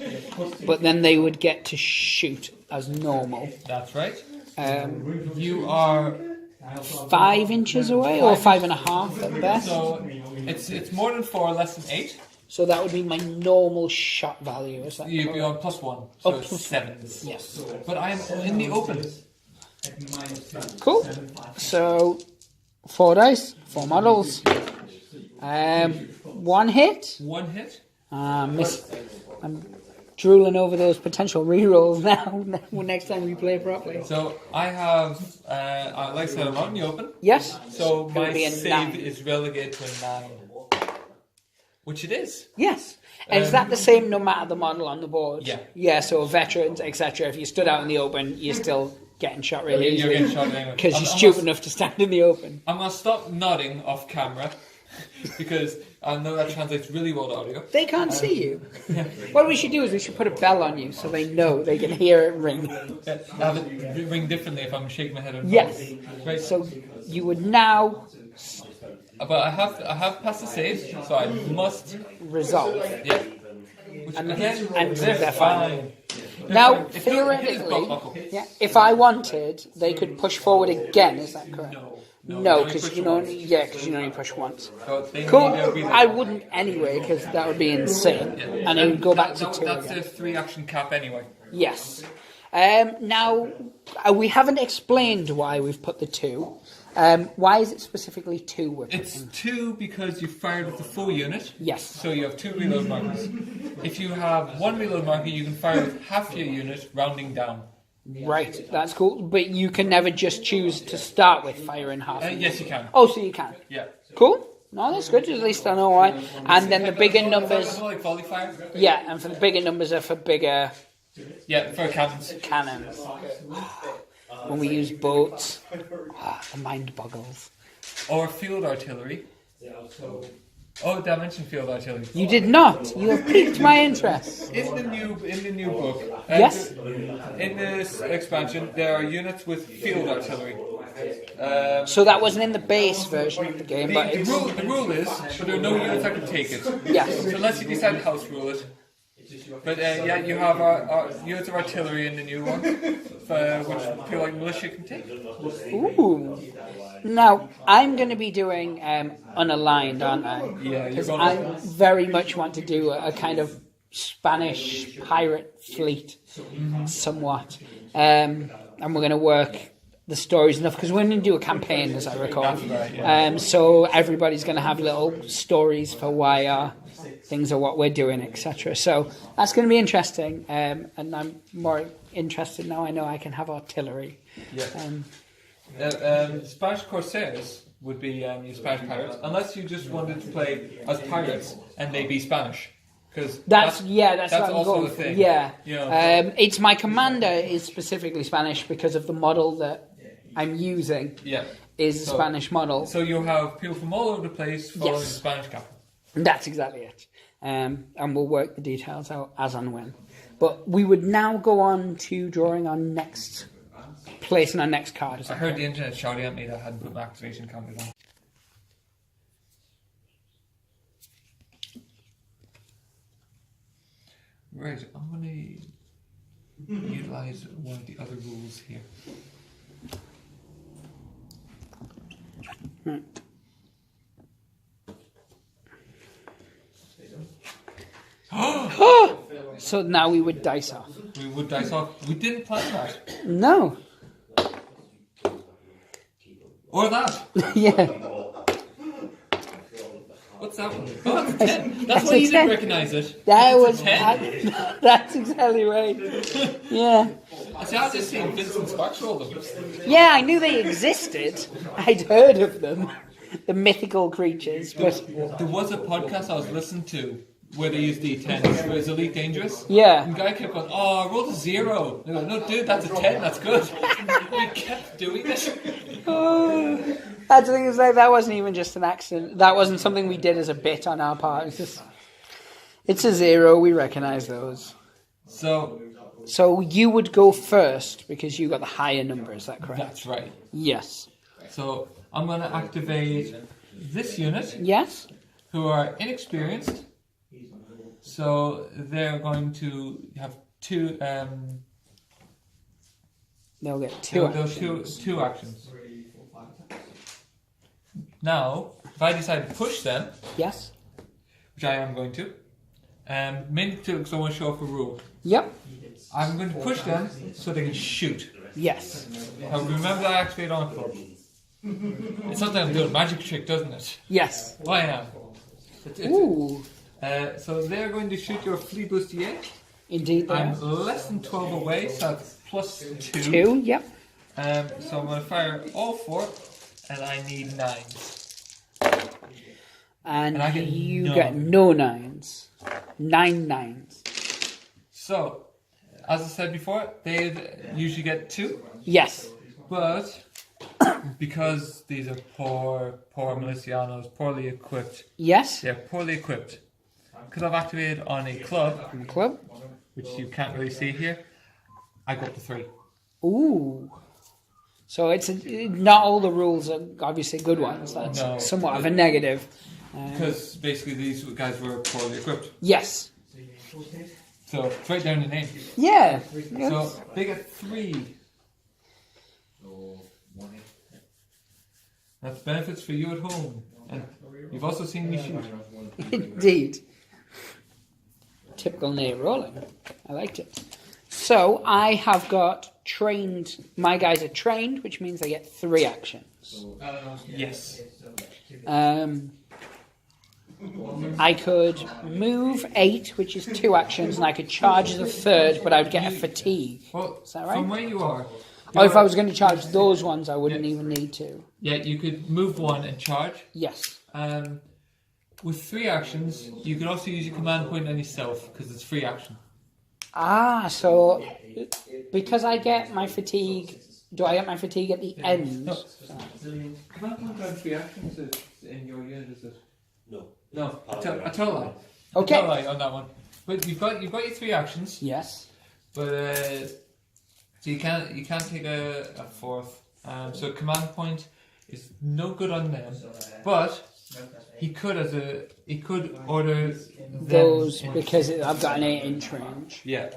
But then they would get to shoot as normal. That's right. You are 5 inches away, or 5.5 at best. so it's more than 4, less than 8. So that would be my normal shot value. Is that You'd be on +1, so Oh, it's plus 7s. Yes. But I'm in the open. Cool. So 4 dice, 4 models. 1 hit. 1 hit. Miss. I'm drooling over those potential rerolls now. Next time we play properly. So I have, like I said, I'm out in the open. Yes. So Gonna my be a save 9. is relegated to a 9. Which it is. Yes. And is that the same no matter the model on the board? Yeah. Yeah, so veterans, etc. If you stood out in the open, you're still getting shot really You're easily. getting shot anyway. Because you're I'm stupid gonna- enough to stand in the open. I'm going to stop nodding off camera because I know that translates really well to audio. They can't see you. What we should do is we should put a bell on you so they know they can hear it ring. Have it ring differently if I'm shaking my head. Yes. Right. So you would now But I have passed the save, so I must. resolve. Yeah. Which And- again, and they're they're fine. Now, If it hits theoretically, buckle. yeah, if I wanted, they could push forward again. Is that correct? No, No, you because only you push only once. yeah, because you only push once. So they Cool. need a reload. I wouldn't anyway, because that would be insane, and it would go back to 2 That's again. a 3 action cap anyway. Yes. Now we haven't explained why we've put the 2. Why is it specifically 2 we're putting? It's 2 because you fired with the full unit. Yes. So you have 2 reload markers. If you have 1 reload marker, you can fire with half your unit, rounding down. Right, that's cool. But you can never just choose to start with firing half. Yes, you can. Oh, so you can. Yeah. Cool. No, that's good. At least I know why. And then the bigger numbers, Kind of like volley fire. yeah, and for the bigger numbers are for bigger Yeah, for cannons. cannons. When we use boats, the mind boggles. Or field artillery. Oh, did I mention field artillery? You did not. You have piqued my interest. In the new book. Yes. In this expansion, there are units with field artillery. So that wasn't in the base version of the game, but The it's, rule is, but there are no units that can take it. yes. So unless you decide to house rule it. But yeah, you have our units of artillery in the new one, which feel like militia can take. Ooh. Now, I'm going to be doing unaligned, aren't I? Yeah, you're Because gonna. I very much want to do a kind of Spanish pirate fleet, somewhat. And we're going to work the stories enough, because we're going to do a campaign, as I recall. That's right, yeah. So everybody's going to have little stories for why our things are what we're doing, etc. So that's going to be interesting. And I'm more interested now I know I can have artillery. Yeah. Spanish Corsairs would be your Spanish pirates, unless you just wanted to play as pirates and they be Spanish. Because That's what I'm also going the for. thing. Yeah. Yeah. It's my commander is specifically Spanish because of the model that I'm using Yeah. is a So- Spanish model. So you have people from all over the place following Yes. the Spanish capital. That's exactly it. And we'll work the details out as and when. But we would now go on to drawing our next, placing our next card. I heard the internet shouting at me that I hadn't put my activation counter on. Right, I'm going to utilize one of the other rules here. Right. So now we would dice off. We would dice off. We didn't plan that. No. Or that. Yeah. What's that one? Oh, that's a 10. That's That's why a you 10. didn't recognise it. That was. 10. That's exactly right. Yeah. See, I was just seeing Vincent Sparks roll them. Yeah, I knew they existed. I'd heard of them. The mythical creatures, but There was a podcast I was listening to where they used D10s. It was Elite Dangerous. yeah. And the guy kept going, oh, I rolled a 0. They go, no, dude, that's a 10. That's good. We kept doing it. That's the thing is like that wasn't even just an accident. That wasn't something we did as a bit on our part. It's a 0. We recognise those. So you would go first because you got the higher number. Is that correct? That's right. Yes. So I'm going to activate this unit, Yes. who are inexperienced. So they're going to have two. They'll get They'll actions. two actions. Now, if I decide to push them, Yes. which I am going to, mainly because I want to show off a rule, Yep. I'm going to push them so they can shoot. Yes. Now remember that I activate on club. It's something I'm doing, magic trick, doesn't it? Yes. Well, I am. Ooh. So they're going to shoot your flea bustier. Indeed. They I'm are. less than 12 away, so that's plus 2. 2. Yep. So I'm going to fire all 4, and I need 9s. And I get you none. get no 9s. 9 9s. So, as I said before, they usually get 2, Yes. but because these are poor milicianos, poorly equipped, Yes. they're poorly equipped. Because I've activated on a club, In the club. which you can't really see here, I go up to 3. Ooh. So not all the rules are obviously good ones. That's No. somewhat of a negative. Because basically these guys were poorly equipped. Yes. So, it's right down the name. Yeah. So, they get 3. That's benefits for you at home. And you've also seen me shoot. Indeed. Typical Nate rolling. I liked it. So I have got trained. My guys are trained, which means they get 3 actions. Yes. I could move 8, which is 2 actions, and I could charge the 3rd, but I would get a fatigue. Well, Is that right? from where you are... Or if I was going to charge those ones, I wouldn't even need to. Yeah, you could move 1 and charge. Yes. With 3 actions, you could also use your command point on yourself, because it's free action. Ah, so because I get my fatigue, do I get my fatigue at the end? No. Command point on 3 actions is in your unit, is it? No. No, I tell a lie. Okay. I tell a lie on that one. But you've got your 3 actions, Yes. but so you can't take a 4th. So command point is no good on them, but he could order Those them in. because I've got an 8-inch range. Yeah.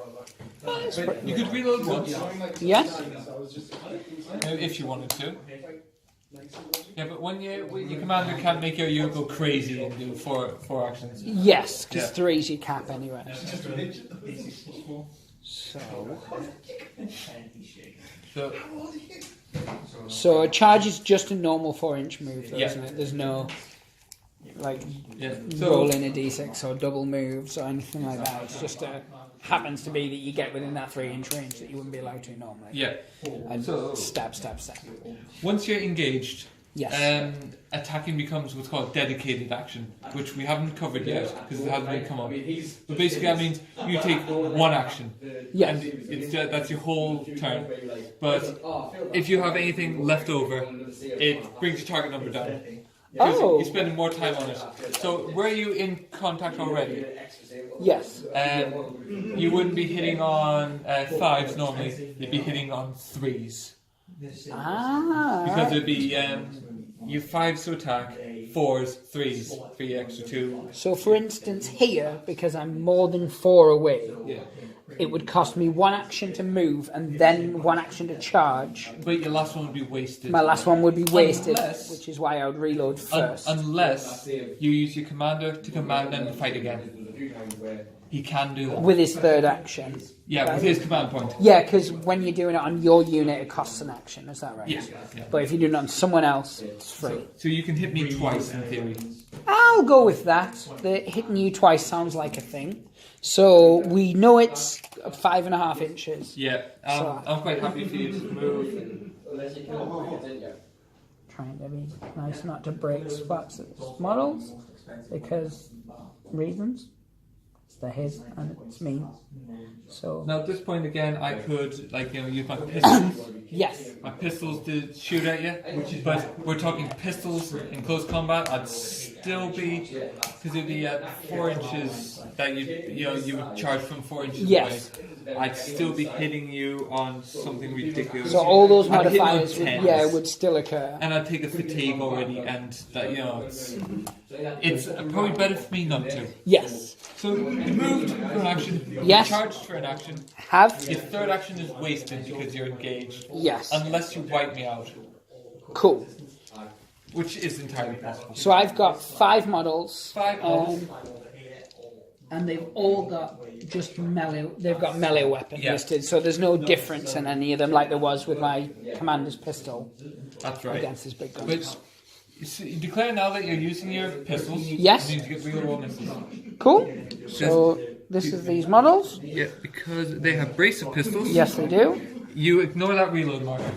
But you could reload once Yes. if you wanted to. Yeah, but when your commander can't make your unit go crazy and do four actions. Yes, because Yeah. 3's your cap anyway. So a charge is just a normal 4-inch move, though, Yeah. isn't it? There's no Yeah. roll in a d6 or double moves or anything like that. It's just happens to be that you get within that 3-inch range that you wouldn't be allowed to normally. Yeah. And So- stab. Once you're engaged, Yes. attacking becomes what's called dedicated action, which we haven't covered yet because it hasn't really come up. But basically, that means you take 1 action, Yes. and that's your whole turn. But if you have anything left over, it brings your target number down. Because Oh. you're spending more time on it. So, were you in contact already? Yes. You wouldn't be hitting on 5s normally. You'd be hitting on 3s. Ah. Because it'd be you 5s to attack, 4s, 3s, 3 extra 2. So, for instance, here, because I'm more than 4 away, Yeah. it would cost me 1 action to move and then 1 action to charge. But your last one would be wasted. My last one would be wasted, Unless- which is why I would reload first. Unless you use your commander to command them to fight again. He can do that. With his third action. Yeah, with his command point. Yeah, because when you're doing it on your unit, it costs an action. Is that right? Yeah. But if you're doing it on someone else, it's free. So you can hit me twice in theory. I'll go with that. The hitting you twice sounds like a thing. So we know it's 5.5 inches. Yeah, I'm quite happy for you to move. Unless you can then yeah. Trying to be nice not to break spots models because reasons. They're his and it's me. So Now at this point again, I could use my pistols. yes, My pistols to shoot at you, but we're talking pistols in close combat. I'd still be, because it'd be at 4 inches that you would charge from 4 inches Yes. away. I'd still be hitting you on something ridiculous. so all those I'd hit you on modifiers, 10s. would still occur. And I'd take a fatigue already, and that it's probably better for me not to. Yes, So you moved for an action. Yes. You charged for an action. have Your third action is wasted because you're engaged. yes, Unless you wipe me out, cool. which is entirely possible. So I've got 5 models. 5 models. And they've all got just melee. They've got melee weapon Yeah. listed, so there's no difference in any of them, like there was with my commander's pistol That's right. against his big guns. But you declare now that you're using your pistols. Yes. You need to get real roll misses. Cool. So this is these models. Yeah, because they have brace of pistols. Yes, they do. You ignore that reload marker.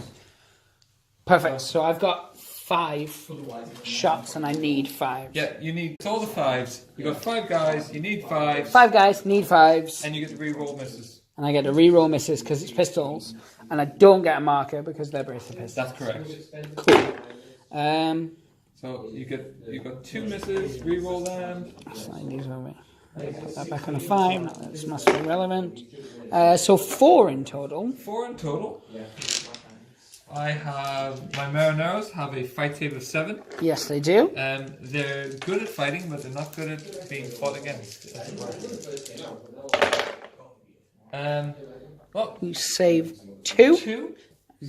Perfect. So I've got 5 shots, and I need 5. Yeah, you need all the 5s. You got 5 guys. You need 5s. 5 guys need 5s, And you get the re-roll misses. and I get to re-roll misses because it's pistols, and I don't get a marker because they're brace of pistols. That's correct. Cool. So you got 2 misses. Re-roll them. Slide these over. Put that back on a 5. No, this must be relevant. So 4 in total. 4 in total. I have my Marineros have a fight save of 7. Yes, they do. They're good at fighting, but they're not good at being fought against. As it were. Well, You save 2. 2.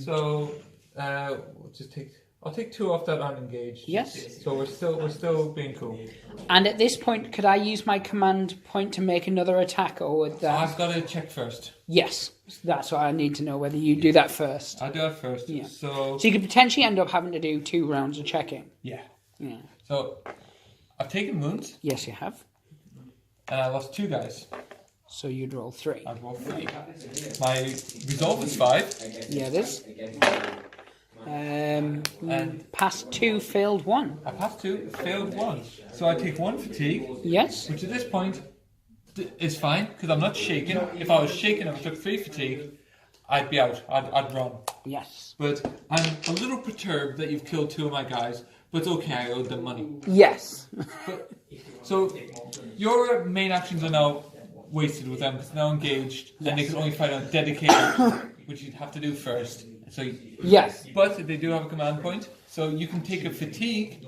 So I'll take 2 off that unengaged. Yes. So we're still being cool. And at this point, could I use my command point to make another attack, or would that? I've got to check first. Yes, that's what I need to know. Whether you do that first. I do that first. Yeah. So So you could potentially end up having to do 2 rounds of checking. yeah. Yeah. So I've taken wounds, Yes, you have. and I lost 2 guys. So you'd roll 3. I've rolled 3. My resolve is 5. Yeah, it is. And Passed 2, failed 1. I passed 2, failed 1. So I take 1 fatigue, Yes. which at this point is fine because I'm not shaken. If I was shaken and I took 3 fatigue, I'd be out. I'd run. Yes. But I'm a little perturbed that you've killed 2 of my guys. But it's okay. I owed them money. Yes. So your main actions are now wasted with them because they're now engaged and they can only fight on dedicated, which you'd have to do first. So Yes. but they do have a command point, so you can take a fatigue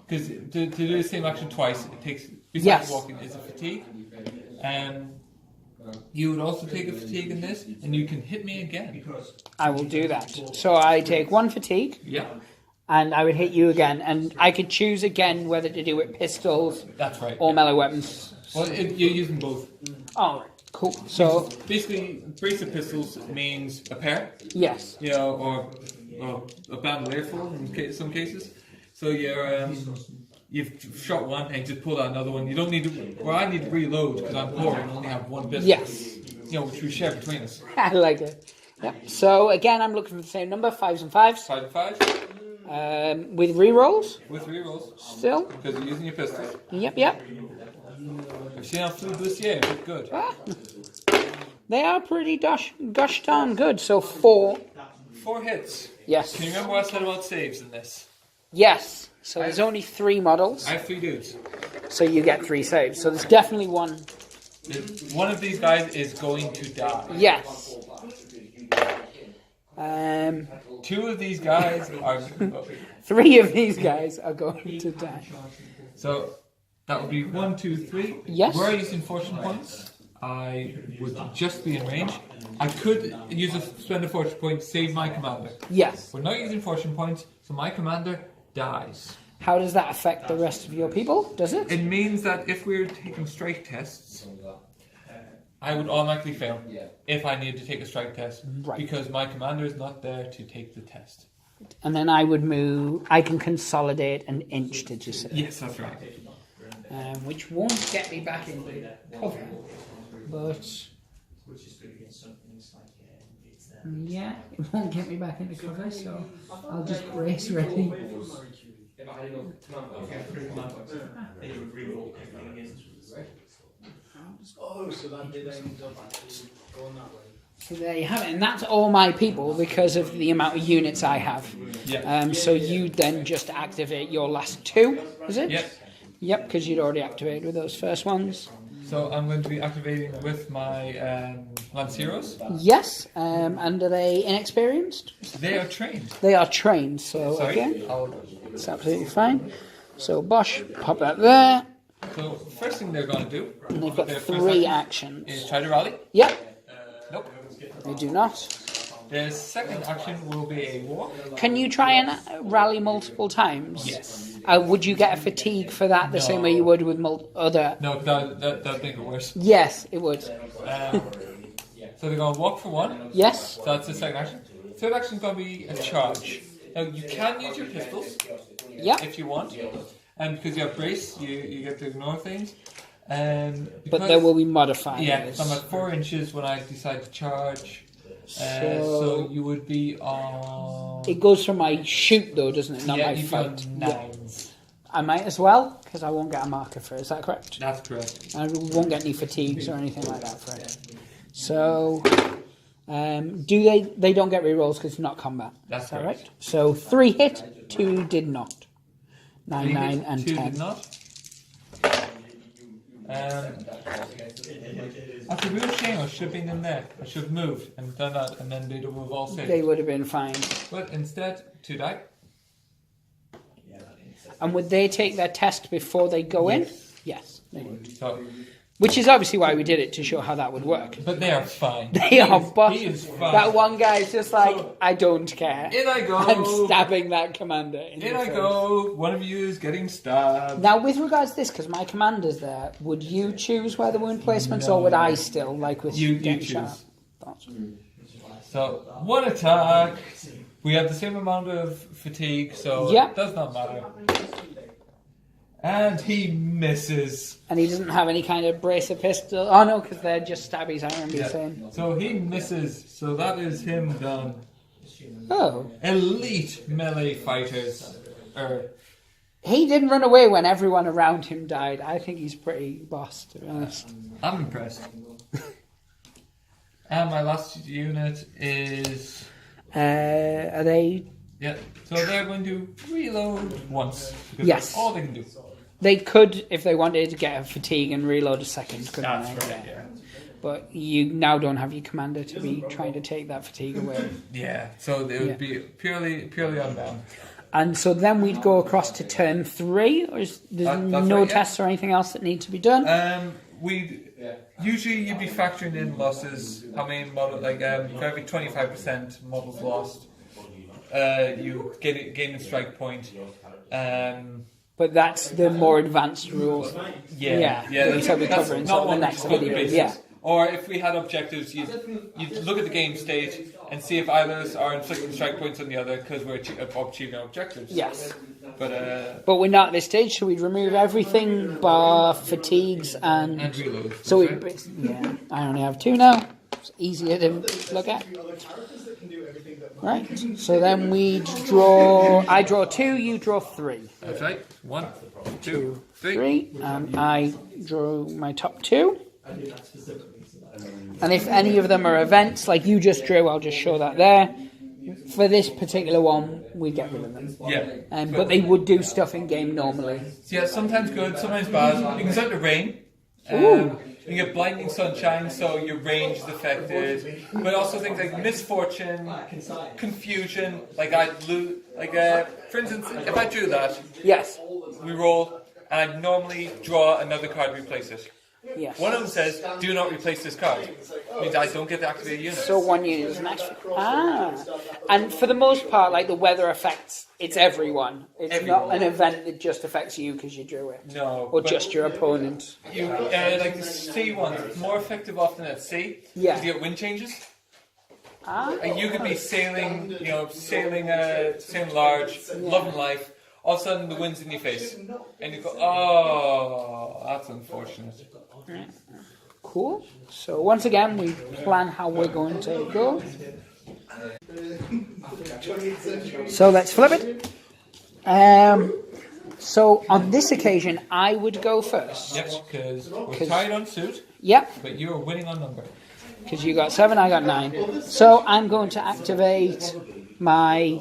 because to do the same action twice, it takes besides Yes. walking is a fatigue. You would also take a fatigue in this, and you can hit me again. I will do that. So I take 1 fatigue, Yeah, and I would hit you again, and I could choose again whether to do it pistols that's right. or melee weapons. Well, you're using both. Oh, right. Cool. So Basically, brace of pistols means a pair, yes. or a bandolier full in some cases. So you've shot 1 and just pulled out another one. You don't need to. Well, I need to reload because I'm poor and only have 1 pistol. Yes. Which we share between us. I like it. Yep. So again, I'm looking for the same number, 5s and 5s, 5 and 5 with rerolls with rerolls still. because you're using your pistol. Yep. I've seen how flew this year. It's good. Ah. They are pretty gosh darn good. So 4. 4 hits. Yes. Can you remember what I said about saves in this? Yes. So there's only 3 models. I have 3 dudes. So you get 3 saves. So there's definitely one. One of these guys is going to die. Yes. Two of these guys are. 3 of these guys are going to die. So that would be 1, 2, 3. Yes. Were I using fortune points, I would just be in range. I could spend a fortune point to save my commander. Yes. We're not using fortune points, so my commander dies. How does that affect the rest of your people? Does it? It means that if we're taking strike tests, I would automatically fail if I needed to take a strike test, Right. because my commander is not there to take the test. And then I would move. I can consolidate an inch, did you say? Yes, that's right. Which won't get me back in the cover, but yeah, it won't get me back into cover. So I'll just brace ready. Oh, so that did end up going that way. So there you have it, and that's all my people because of the amount of units I have. Yeah. So you then just activate your last 2, is it? Yep. Yep, because you'd already activated with those first ones. So I'm going to be activating with my Lanceros. Yes, and are they inexperienced? They are trained. They are trained, so Sorry. again, it's absolutely fine. So Bosch, pop that there, So first thing they're going to do, and they've got their first 3 action actions. is try to rally. Yep, Nope. they do not. Their second action will be a walk. Can you try and rally multiple times? Yes. Would you get a fatigue for that the same way you would with other? No, that'd make it worse. Yes, it would. So they're going to walk for 1. Yes. So that's the second action. Third action is going to be a charge. Now you can use your pistols Yep. if you want, and because you have brace, you get to ignore things. But there will be modifiers. Yeah, I'm at 4 inches when I decide to charge. So you would be on. It goes for my shoot though, doesn't it? Not my you'd be on fight. 9s. I might as well because I won't get a marker for it. Is that correct? That's correct. I won't get any fatigues or anything like that for it. So, do they don't get rerolls because it's not combat? That's Is that correct. right? So 3 hit, 2 did not. 9, 3 9, hit, and 2 10. did not. That's a real shame. I should have been in there. I should have moved and done that, and then they'd have all saved. They would have been fine. But instead, 2 die. And would they take their test before they go in? Yes, they would. So, Which is obviously why we did it, to show how that would work. but they are fine. They are boss. He is fine. That one guy's just like, So- I don't care. In I go. I'm stabbing that commander in In the I face. go. One of you is getting stabbed. Now, with regards to this, because my commander's there, would you choose where the wound placements, or would I still, like with You getting choose. shot? Thoughts? So, 1 attack. We have the same amount of fatigue, so Yeah. it does not matter. And he misses. And he doesn't have any kind of bracer pistol. Oh no, because they're just stabbies, I remember you saying. So he misses. So that is him done. Oh. Elite melee fighters. He didn't run away when everyone around him died. I think he's pretty boss, to be honest. I'm impressed. And my last unit is. Are they... Yeah, so they're going to reload once. Because Yes. that's all they can do. They could, if they wanted, to get a fatigue and reload a second, couldn't That's they? right, yeah. But you now don't have your commander to be trying to take that fatigue away. Yeah, so it would Yeah. be purely on them. And so then we'd go across to turn 3, or is there That's no right, yeah. tests or anything else that need to be done? Usually you'd be factoring in losses. How many models? Like for every 25% models lost, you gain a strike point. But that's the more advanced rules. Yeah, that's, so we that's cover in not sort of the on next a book video. basis. Yeah. Or if we had objectives, you'd look at the game state and see if either are inflicting strike points on the other because we're achieving our objectives. Yes. But we're not at this stage, so we'd remove everything bar fatigues and reload. so yeah, I only have 2 now. It's easier to look at. Right. So then we draw. I draw 2. You draw 3. That's right. 1, 2, 2, 3. 3, and I draw my top 2. And if any of them are events, like you just drew, I'll just show that there. For this particular one, we get rid of them. Yeah. But they would do stuff in game normally. Yeah, sometimes good, sometimes bad. You can start to rain. Ooh. You get blinding sunshine, so your range is affected. But also things like misfortune, confusion. Like for instance, if I drew that, Yes. we roll, and I normally draw another card to replace it. Yes. One of them says, "Do not replace this card." Means I don't get to activate a unit. So one unit is an extra. And for the most part, like the weather affects, it's everyone. It's not an event that just affects you because you drew it. No. Or just your opponent. You like the sea ones, it's more effective often at sea. Yeah. Because you get wind changes. Ah. You could be sailing, sailing large, loving life. All of a sudden, the wind's in your face, and you go, "Oh, that's unfortunate." Cool. So once again, we plan how we're going to go. So let's flip it. So on this occasion, I would go first. Yes, because we're tied on suit, Yep. but you're winning on number. Because you got 7, I got 9. So I'm going to activate my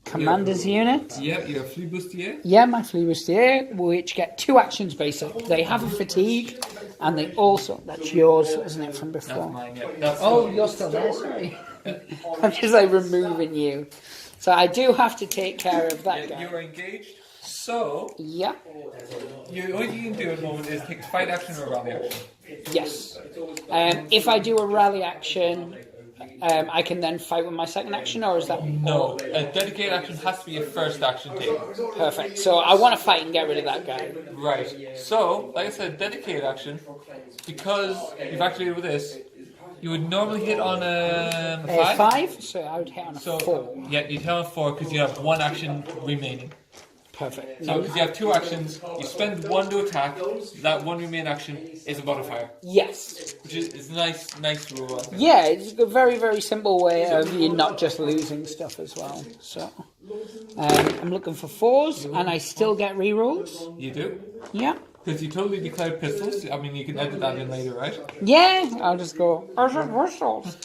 commander's unit. Yeah, your flibustier. Yeah, my flibustier, which get 2 actions basic. They have a fatigue, and they also, that's yours, isn't it, from before? That's mine, yeah. That's Oh, you're still there, sorry. I'm just like removing you. So I do have to take care of that guy. You're engaged, so Yeah, the only thing you can do at the moment is take a fight action or a rally action. yes. If I do a rally action, I can then fight with my second action, or is that... No, a dedicated action has to be your first action taken. Perfect. So I want to fight and get rid of that guy. Right. So, like I said, dedicated action, because you've activated with this, you would normally hit on a 5. 5, so I would hit on a So, 4. yeah, you'd hit on 4 because you have 1 action remaining. Perfect. So, because you have 2 actions, you spend 1 to attack, that 1 remaining action is a modifier. Yes. Which is a nice rule. Yeah, it's a very, very simple way of you not just losing stuff as well. So, I'm looking for 4s, and I still get rerolls. You do? Yeah. Because you totally declared pistols. I mean, you can edit that in later, right? Yeah, I'll just go, pistols.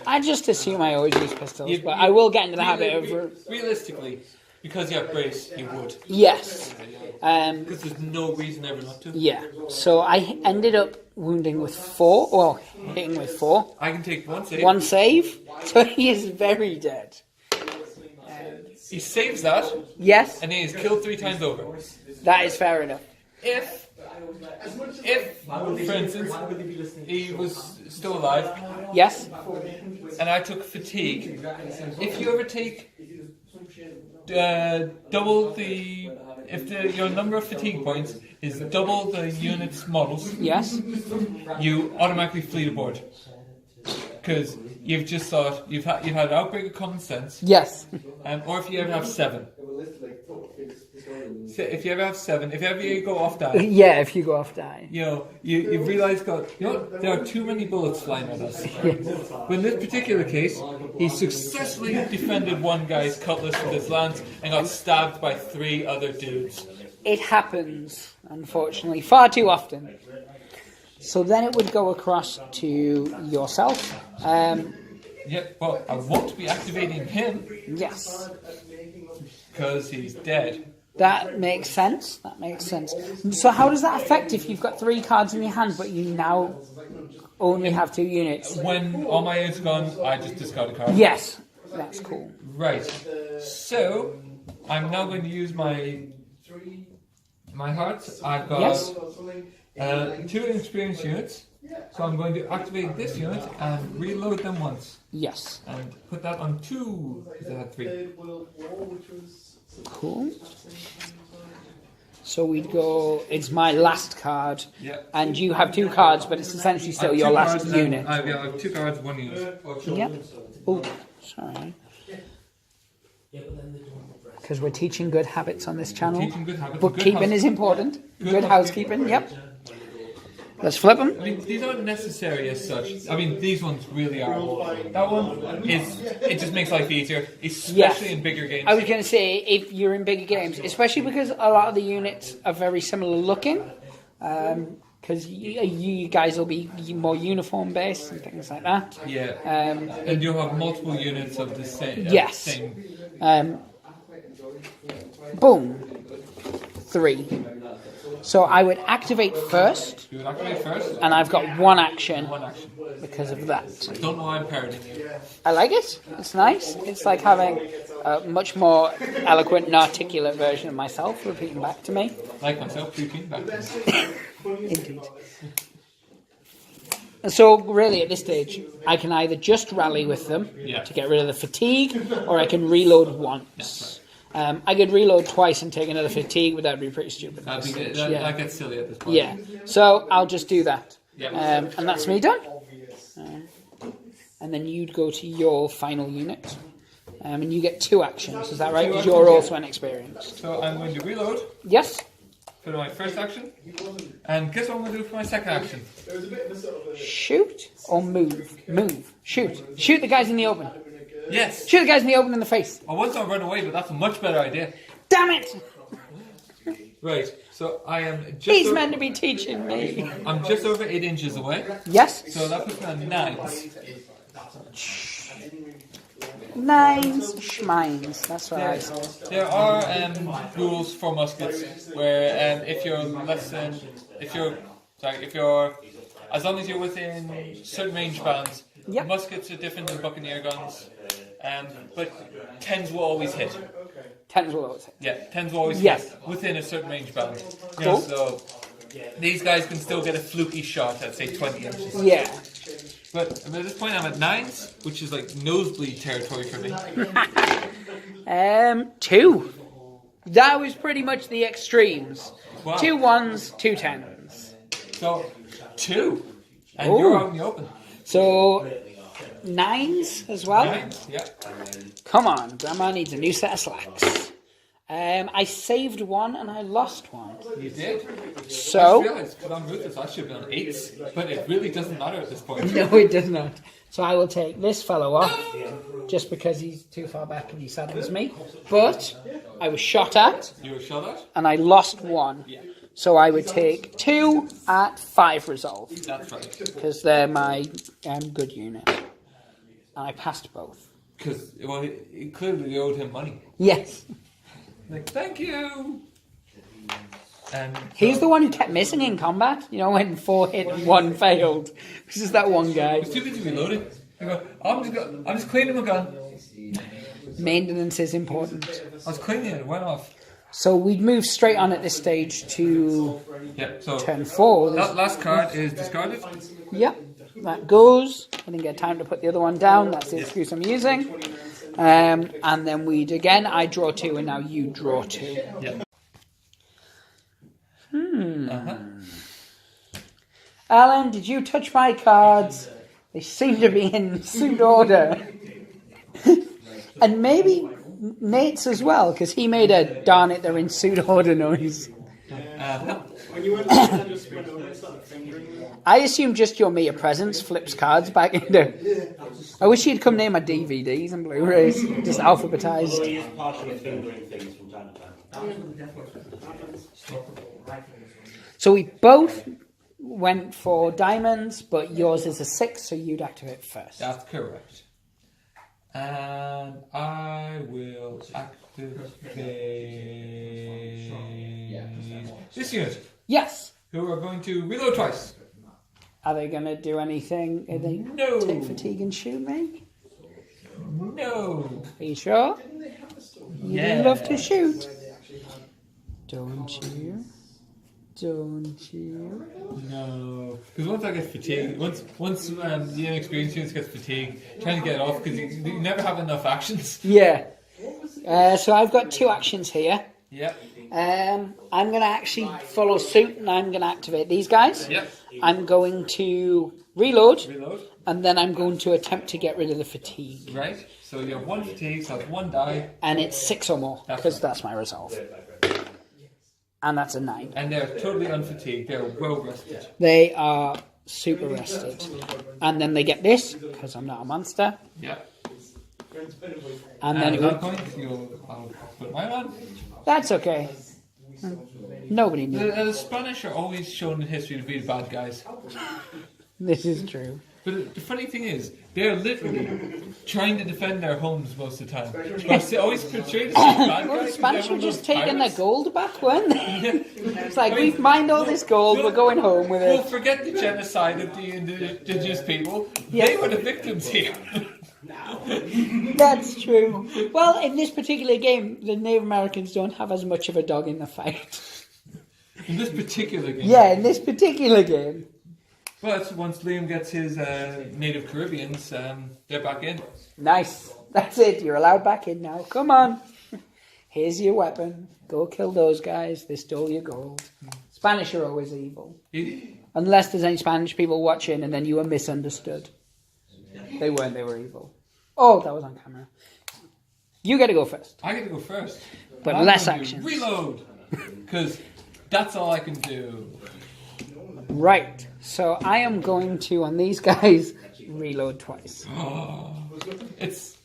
I just assume I always use pistols, but I will get into the habit of... Realistically, because you have brace, you would. Yes. Because there's no reason ever not to. Yeah. So I ended up wounding with 4, well, hitting with 4. I can take 1 save. 1 save, so he is very dead. He saves that, Yes, and he is killed 3 times over. that is fair enough. If, for instance, he was still alive, Yes, and I took fatigue, if you ever take double the... If your number of fatigue points is double the unit's models, yes. you automatically flee the board. Because you've just thought, you've had an outbreak of common sense, Yes. or if you ever have 7. So if you ever have 7, if ever you go off die, Yeah, if you go off die. you realise, God, there are too many bullets flying at us. But in this particular case, he successfully defended one guy's cutlass with his lance and got stabbed by 3 other dudes. It happens, unfortunately, far too often. So then it would go across to yourself. Yeah, but I won't be activating him Yes. because he's dead. That makes sense. That makes sense. So how does that affect if you've got 3 cards in your hand, but you now only have 2 units? When all my units are gone, I just discard a card. Yes. That's cool. Right. So I'm now going to use my hearts. I've got Yes. 2 inexperienced units. So I'm going to activate this unit and reload them once. Yes. And put that on 2 because I had 3. Cool. So we'd go, it's my last card, Yeah. and you have 2 cards, but it's essentially I still have your 2 last cards and unit. I have 2 cards, 1 unit. Yeah. Oh, sorry. Because we're teaching good habits on this channel. Teaching good habits. Bookkeeping is important. Good housekeeping, yep. Let's flip them. I mean, these aren't necessary as such. I mean, these ones really are. That one it just makes life easier, especially in bigger games. I was going to say, if you're in bigger games, especially because a lot of the units are very similar looking, because you guys will be more uniform based and things like that. Yeah. And you'll have multiple units of the same. Yes. Same. Boom. 3. So I would activate first, You would activate first. and I've got one action One action. because of that. I don't know why I'm parodying you. I like it. It's nice. It's like having a much more eloquent and articulate version of myself repeating back to me. Like myself, repeating back. Indeed. And so, really, at this stage, I can either just rally with them to get rid of the fatigue, or I can reload once. I could reload twice and take another fatigue, but that would be pretty stupid. That gets silly at this point. Yeah. So I'll just do that. Yeah. And that's me done. And then you'd go to your final unit. And you get 2 actions. Is that right? Because you're also inexperienced. So I'm going to reload Yes. for my first action. And guess what I'm going to do for my second action? Shoot or move? Move. Shoot. Shoot the guys in the open. Yes. Shoot the guys in the open in the face. I was going to run away, but that's a much better idea. Damn it! Right. So I am just. He's meant to be teaching me. I'm just over 8 inches away. Yes. So that puts me on 9s. 9s, schmines. That's what I said. There are rules for muskets where if you're as long as you're within certain range bands, Yep. muskets are different than buccaneer guns, but 10s will always hit. 10s will always hit. Yeah, 10s will always Yes. hit within a certain range band. You Cool. know, so these guys can still get a fluky shot at say 20 inches. Yeah. But at this point I'm at 9s, which is like nosebleed territory for me. 2. That was pretty much the extremes. Wow. 2 1s, 2 10s. So 2, and Ooh. you're out in the open. So 9s as well. 9s, yeah. Come on, Grandma needs a new set of slacks. I saved 1 and I lost 1. You did. I So realised because I'm ruthless, I should have been on 8s, but it really doesn't matter at this point. no, it does not. So I will take this fellow off, just because he's too far back and he saddens me. But I was shot at, You were shot at. and I lost 1. So I would take 2 at 5 resolve, That's right. because they're my good unit. And I passed both. Because it clearly owed him money. Yes. Like, thank you. And He's the one who kept missing in combat. You know, when 4 hit and 1 failed. This is that one guy. I was too busy reloading. I go, I'm just cleaning my gun. Maintenance is important. I was cleaning it, it went off. So we'd move straight on at this stage to Yeah, so turn 4. that last card is discarded. Yep, that goes. I didn't get time to put the other one down. That's the excuse I'm using. And then I draw 2, and now you draw 2. Yeah. Alan, did you touch my cards? They seem to be in suit order. And maybe Nate's as well, because he made a darn it, they're in suit order noise. No. When you went to just went over and started fingering them. I assume just your Mia Presence flips cards back into... I wish he'd come near my DVDs and Blu-rays, just alphabetized. Partially fingering things from time to time. So we both went for diamonds, but yours is a 6, so you'd activate first. That's correct. And I will activate this unit, Yes. who are going to reload twice. Are they going to do anything? Are they No. take fatigue and shoot me? No. Are you sure? You love to shoot. Don't you? Don't you? No. Because once I get fatigued, once the inexperienced unit gets fatigued, trying to get it off because you never have enough actions. Yeah. So I've got 2 actions here. Yep. I'm going to actually follow suit, and I'm going to activate these guys. Yep. I'm going to reload, Reload. and then I'm going to attempt to get rid of the fatigue. Right. So you have 1 fatigue, so that's 1 die. And it's 6 or more, That's because right. that's my resolve. And that's a 9. And they're totally unfatigued. They're well rested. They are super rested. And then they get this, because I'm not a monster. Yeah. And then And it at that would, point, I'll put mine on. that's okay. Nobody knew. The Spanish are always shown in history to be the bad guys. This is true. But the funny thing is, they're literally trying to defend their homes most of the time. But they always portray the bad Well, the guys. Spanish were just taking their gold back, weren't they? It's like, we've mined all this gold, we're going home with Well, it. forget the genocide of the indigenous people. Yeah. They were the victims here. That's true. Well, in this particular game, the Native Americans don't have as much of a dog in the fight. In this particular game. Yeah, in this particular game. But once Liam gets his native Caribbeans, they're back in. Nice. That's it. You're allowed back in now. Come on. Here's your weapon. Go kill those guys. They stole your gold. Spanish are always evil. Unless there's any Spanish people watching and then you were misunderstood. They weren't. They were evil. Oh, that was on camera. You get to go first. I get to go first. But I'm less gonna do action. Reload. Because that's all I can do. Right. So I am going to, on these guys, reload twice. It's...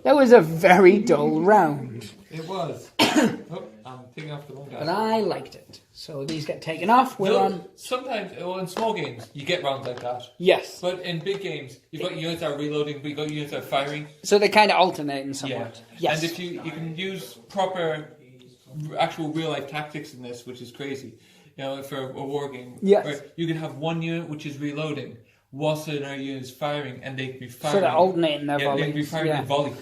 That was a very dull round. It was. Oh, I'm taking off the wrong But guy. I liked it. So these get taken off. We're on... Sometimes, well, in small games, you get rounds like that. Yes. But in big games, you've got units that are reloading, but you've got units that are firing. So they're kind of alternating somewhat. Yes. And if you can use proper, actual real-life tactics in this, which is crazy, you know, for a war game. Yes. Where you can have one unit which is reloading, whilst another unit is firing, and they can be firing. So they're alternating their Yeah, they can be volleys. firing Yeah. in volley.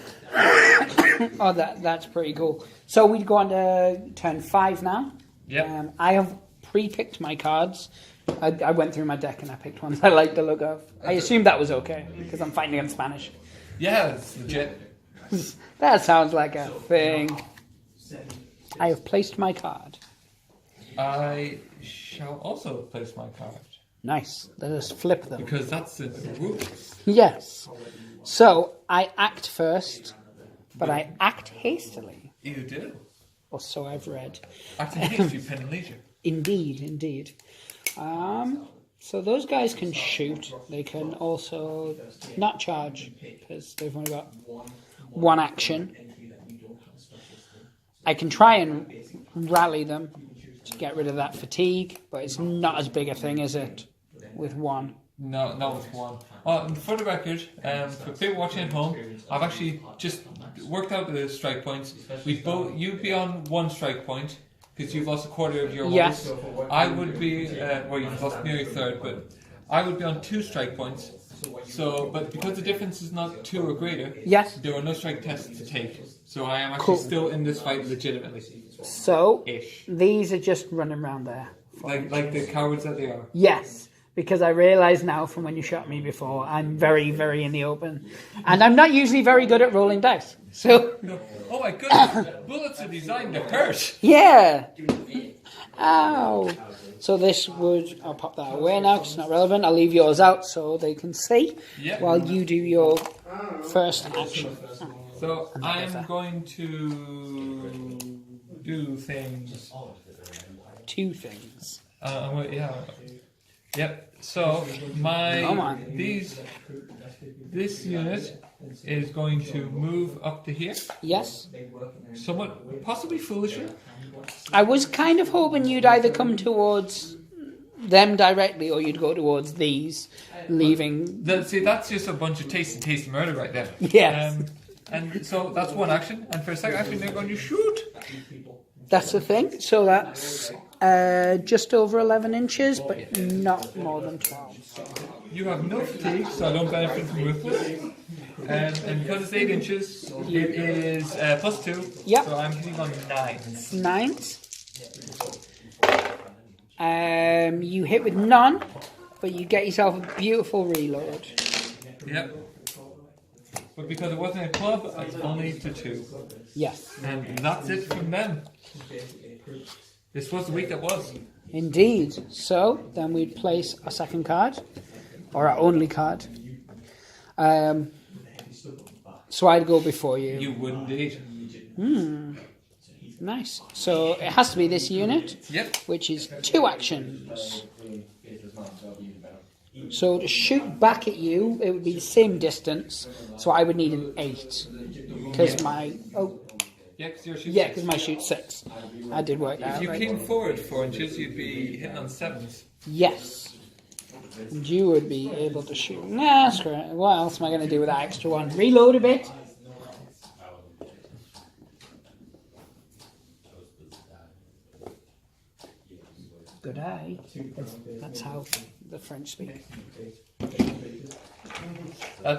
Oh, that's pretty cool. So we go on to turn 5 now. Yep. I have pre-picked my cards. I went through my deck and I picked ones I like the look of. I assumed that was okay, because I'm fighting in Spanish. Yeah, it's legit. That sounds like a thing. I have placed my card. I shall also place my card. Nice. Let us flip them. Because that's the rules. Yes. So, I act first, but I act hastily. You do. Or so I've read. Acting history, pen and leisure. Indeed, indeed. So those guys can shoot. They can also not charge, because they've only got one action. I can try and rally them to get rid of that fatigue, but it's not as big a thing, is it, with one? No, not with one. Well, for the record, for people watching at home, I've actually just worked out the strike points. You'd be on one strike point because you've lost a quarter of your Yes. walls. I would be, well, you've lost nearly a third, but I would be on 2 strike points. So, but because the difference is not 2 or greater, Yes. there are no strike tests to take. So I am actually Cool. still in this fight legitimately. So, Ish. these are just running around there. Like the cowards that they are. Yes, because I realise now from when you shot me before, I'm very, very in the open. And I'm not usually very good at rolling dice. So, No. Oh my goodness, bullets are designed to hurt. yeah. Ow. So this would, I'll pop that away now because it's not relevant. I'll leave yours out so they can see Yep. while you do your first action. So I'm going to do things. 2 things. Yeah. Yep. So Come on. this unit is going to move up to here, Yes. somewhat possibly foolishly. I was kind of hoping you'd either come towards them directly or you'd go towards these, leaving... See, that's just a bunch of tasty murder right there. Yes. And so that's one action, and for a second action they're going to shoot. That's the thing. So that's just over 11 inches, but not more than 12. You have no fatigue, so I don't benefit from ruthless. And because it's 8 inches, it is +2. Yep. So I'm hitting on 9s. 9s. You hit with none, but you get yourself a beautiful reload. Yep. But because it wasn't a club, it's only to 2. Yes. And that's it from them. This was the week that was. Indeed. So then we'd place our second card, or our only card. So I'd go before you. You would indeed. Nice. So it has to be this unit, Yep. which is 2 actions. So to shoot back at you, it would be the same distance. So I would need an 8 because my Yeah, because you're shooting. yeah, because my shoot's 6. I did work that If out. you Right? came forward 4 inches, you'd be hitting on 7s. Yes. And you would be able to shoot. Nah, screw it. What else am I going to do with that extra one? Reload a bit. Good eye. That's how the French speak.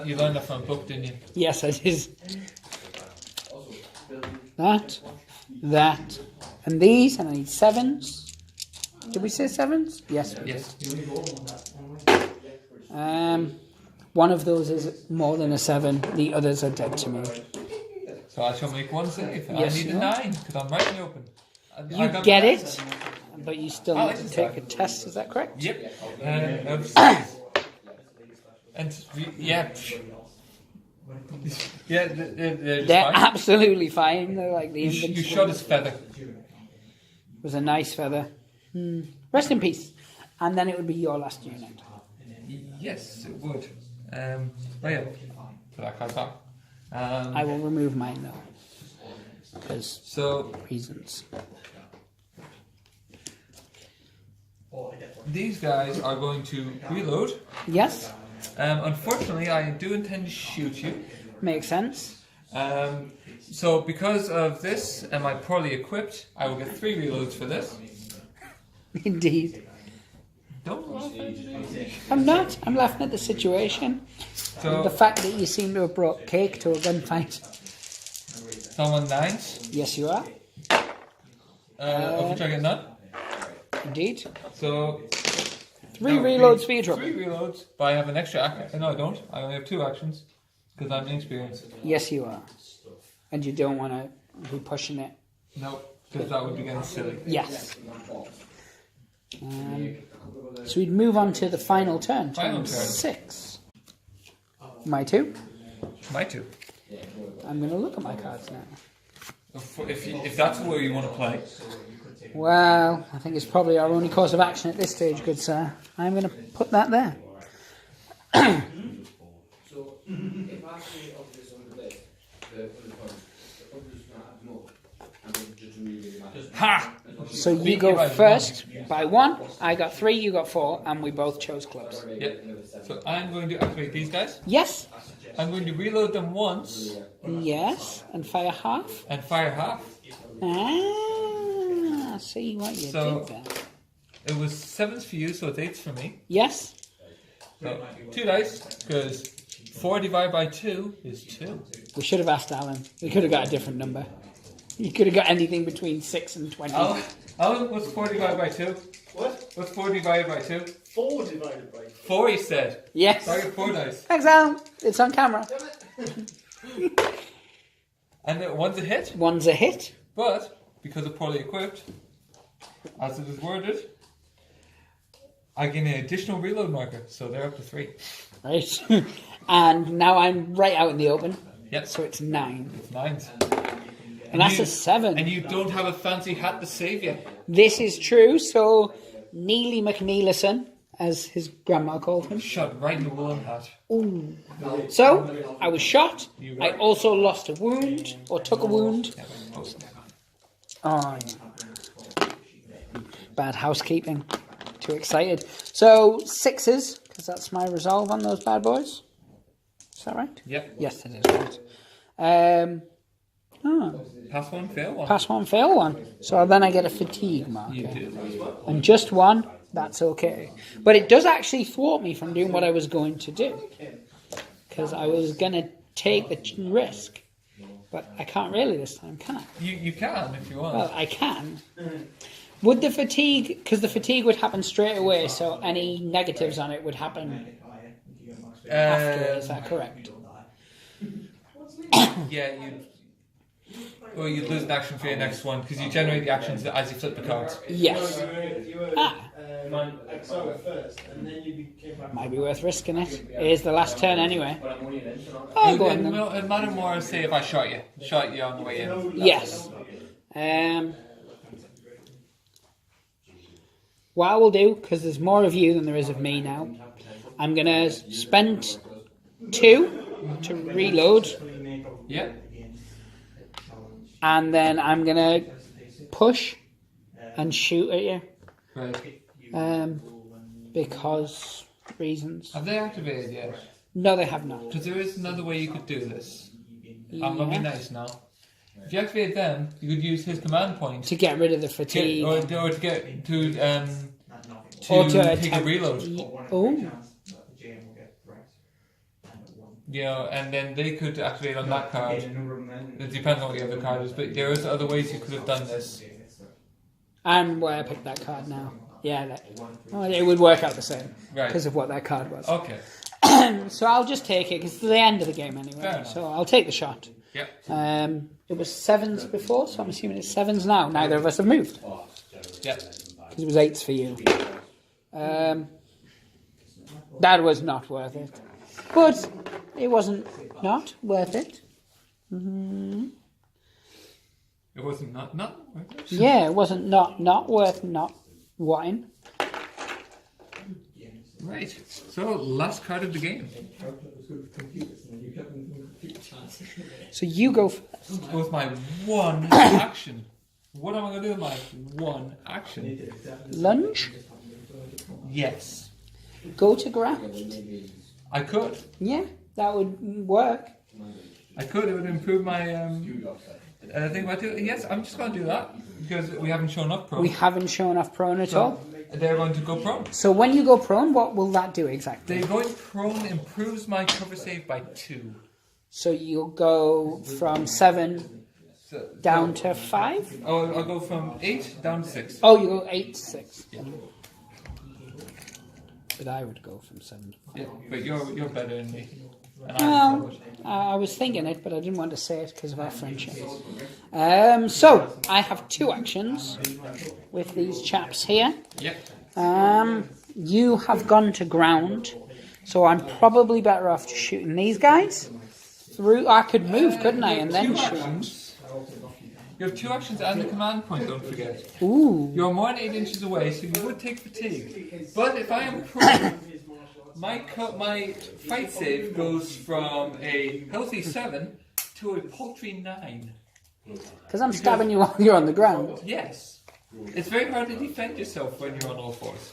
You learned that from a book, didn't you? Yes, I did. That, and these, and I need 7s. Did we say 7s? Yes. We Yes. did. One of those is more than a 7. The others are dead to me. So I shall make one save. Yes, I need you a are. 9 because I'm right in the open. You get it, but you still I need like to this take side. a test. Is that correct? Yep. Yeah. Yeah, they're They're fine. absolutely fine. They're like the You invincible. shot his feather. It was a nice feather. Rest in peace. And then it would be your last unit. Yes, it would. Oh yeah, put that card back. I will remove mine though, because So reasons. these guys are going to reload. Yes, Unfortunately, I do intend to shoot you. makes sense. So because of this, am I poorly equipped? I will get 3 reloads for this. Indeed. Don't laugh at me. I'm not. I'm laughing at the situation. So The fact that you seem to have brought cake to a gunfight. someone 9s, Yes, you are. of which I get none. Indeed. So 3 that would be reloads for your trouble. 3 reloads, but I have an extra action. No, I don't. I only have 2 actions because I'm inexperienced. Yes, you are. And you don't want to be pushing it. No, because that would be getting silly. Yes. So we'd move on to the final turn. Final Turn turn. 6. My 2. My 2. I'm going to look at my cards now. If that's where you want to play. Well, I think it's probably our only course of action at this stage, good sir. I'm going to put that there. So, if I say of this on the bed, the points, the others not add them up, and then just really matters. Ha! So you Beat go you by first by 1. I got 3, you got 4, and we both chose clubs. Yep. So I'm going to activate these guys. Yes. I'm going to reload them once Yes. And fire half. and fire half. Ah, see what you So- did there. It was 7s for you, so it's 8s for me. Yes. So 2 dice, because 4 divided by 2 is 2. We should have asked Alan. We could have got a different number. You could have got anything between 6 and 20. Alan, what's 4 divided by 2? What? What's 4 divided by 2? 4 divided by 4, he said. Yes. So I get 4 dice. Thanks, Alan. It's on camera. And one's a hit, One's a hit. but because of poorly equipped, as it is worded, I get an additional reload marker, so they're up to 3. Right. And now I'm right out in the open. Yep, So it's 9. it's 9s. And that's you- a 7. And you don't have a fancy hat to save you. This is true. So Neely McNeilison, as his grandma called him. Shot right in the woolen hat. Ooh. So I was shot. I also lost a wound, or took a wound. Yeah, close. Oh, yeah. Bad housekeeping. Too excited. So 6s, because that's my resolve on those bad boys. Is that right? Yep. Yes, it is right. Pass 1, fail 1. Pass 1, fail 1. So then I get a fatigue You marker. do. And just 1, that's okay. But it does actually thwart me from doing what I was going to do. Because I was going to take the risk. But I can't really this time, can I? You can if you want. Well, I can. Would the fatigue, because the fatigue would happen straight away, so any negatives on it would happen after, is that correct? Yeah, you'd lose an action for your next one because you generate the actions as you flip the cards. Yes. You were Ah. exiled first, and then you became back. Might be worth risking it. It is the last turn anyway. Oh, go on then. It'd matter more, say, if I shot you on the way in. Yes. What I will do, because there's more of you than there is of me now, I'm going to spend 2 to reload, Yeah. and then I'm going to push and shoot at you. Right. Because reasons. Have they activated yet? No, they have not. Because there is another way you could do this. I'm gonna be nice now. If you activate them, you could use his command point To get rid of the fatigue. or to get to Or to take a attempt- reload. Oh, You know, and then they could activate on that card. It depends on what the other card is, but there is other ways you could have done this. and why I picked that card now. Yeah, it would work out the same Right. because of what that card was. Okay. So I'll just take it because it's the end of the game Fair anyway. enough. So I'll take the shot. Yep. It was 7s before, so I'm assuming it's 7s now. Neither of us have moved Yep. because it was 8s for you. That was not worth it, but it wasn't not worth it. It wasn't not. Yeah, it wasn't not worth not wanting. Right. So last card of the game. So you go first. With my one action. What am I going to do with my one action? Lunge. Yes. Go to ground. I could. Yeah, that would work. I could. It would improve my thing about it. Yes, I'm just going to do that because we haven't shown up pro. We haven't shown off prone at all. They're going to go prone. So when you go prone, what will that do exactly? They going prone improves my cover save by 2. So you'll go from 7 So, down to 5? Oh, I'll go from 8 down to 6. Oh, you go 8 to 6. Yeah. But I would go from 7 to 5. Yeah, but you're better than me. And Well, I was thinking it, but I didn't want to say it because of our friendship. So, I have 2 actions with these chaps here. Yep. You have gone to ground, so I'm probably better off just shooting these guys. I could move, couldn't I, and then shoot them. You have 2 actions and the command point, don't forget. Ooh. You're more than 8 inches away, so you would take fatigue. But if I am prone, my fight save goes from a healthy 7 to a paltry 9. Because I'm stabbing you while you're on the ground. Yes. It's very hard to defend yourself when you're on all fours.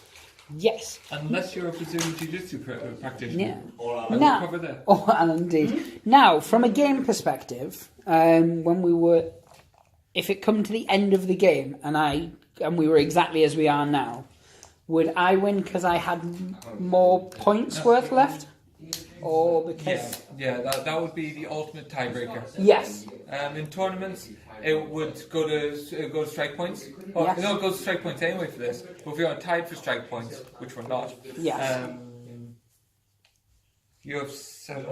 Yes. Unless you're a Brazilian Jiu-Jitsu practitioner. Yeah. I will Now, cover that. oh, and indeed. Now, from a game perspective, when we were, if it come to the end of the game and we were exactly as we are now, would I win because I had more points worth left, or because? Yeah, that would be the ultimate tiebreaker. Yes. In tournaments, it would go to strike points. Well, Yes. no, it goes to strike points anyway for this. But if you're tied for strike points, which we're not, Yes. you have 7.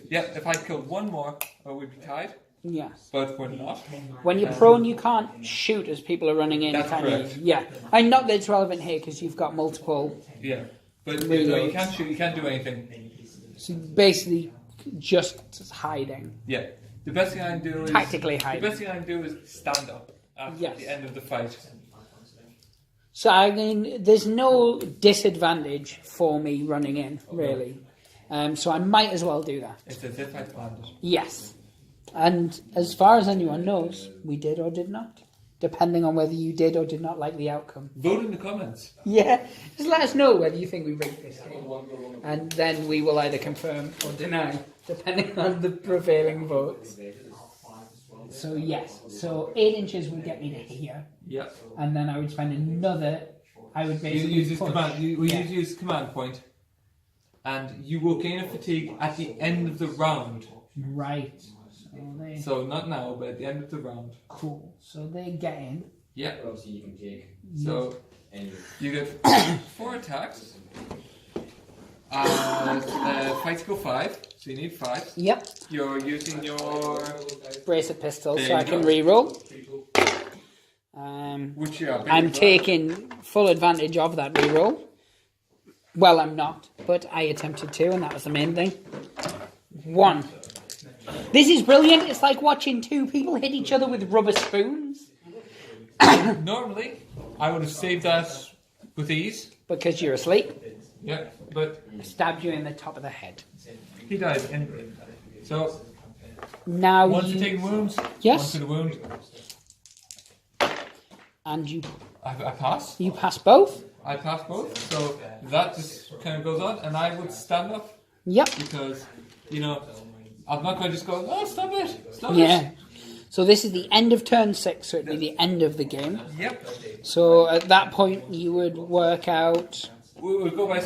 Yeah, if I killed one more, we'd be tied. Yes. But we're not. When you're prone, you can't shoot as people are running in. That's can correct. you? Yeah. I'm not that it's relevant here because you've got multiple. Yeah, but Reloads. no, you can't shoot. You can't do anything. So basically, just hiding. Yeah. The best thing I can do is Tactically The hiding. best thing I can do is stand up at Yes. the end of the fight. So I mean, there's no disadvantage for me running in, really. So I might as well do that. It's as if I planned it. Yes. And as far as anyone knows, we did or did not. Depending on whether you did or did not like the outcome. Vote in the comments. Yeah. Just let us know whether you think we rigged this game. And then we will either confirm or deny, depending on the prevailing votes. So yes. So 8 inches would get me to here. Yeah. And then I would spend another... I would You basically use this push. command. We Yeah. use command point, and you will gain a fatigue at the end of the round. Right. So they... So not now, but at the end of the round. Cool. So they get in. Yeah. Obviously, you can take So any. you get 4 attacks. Fights go 5, so you need 5. Yep. You're using your Bracelet pistol, There so you I can go. re-roll. which you are. I'm taking full advantage of that re-roll. Well, I'm not, but I attempted to, and that was the main thing. 1. This is brilliant. It's like watching 2 people hit each other with rubber spoons. Normally, I would have saved that with ease. Because you're asleep. Yeah, but I stabbed you in the top of the head. he died. And so Now once you... you're taking wounds, Yes. once in a wound. And I pass. you pass both? I pass both. So that just kind of goes on, and I would stand up Yep. because, I'm not going to just go, oh, stop it. Yeah. So this is the end of turn 6, so it'd be the end of the game. Yep. So at that point, you would work out... We'll go by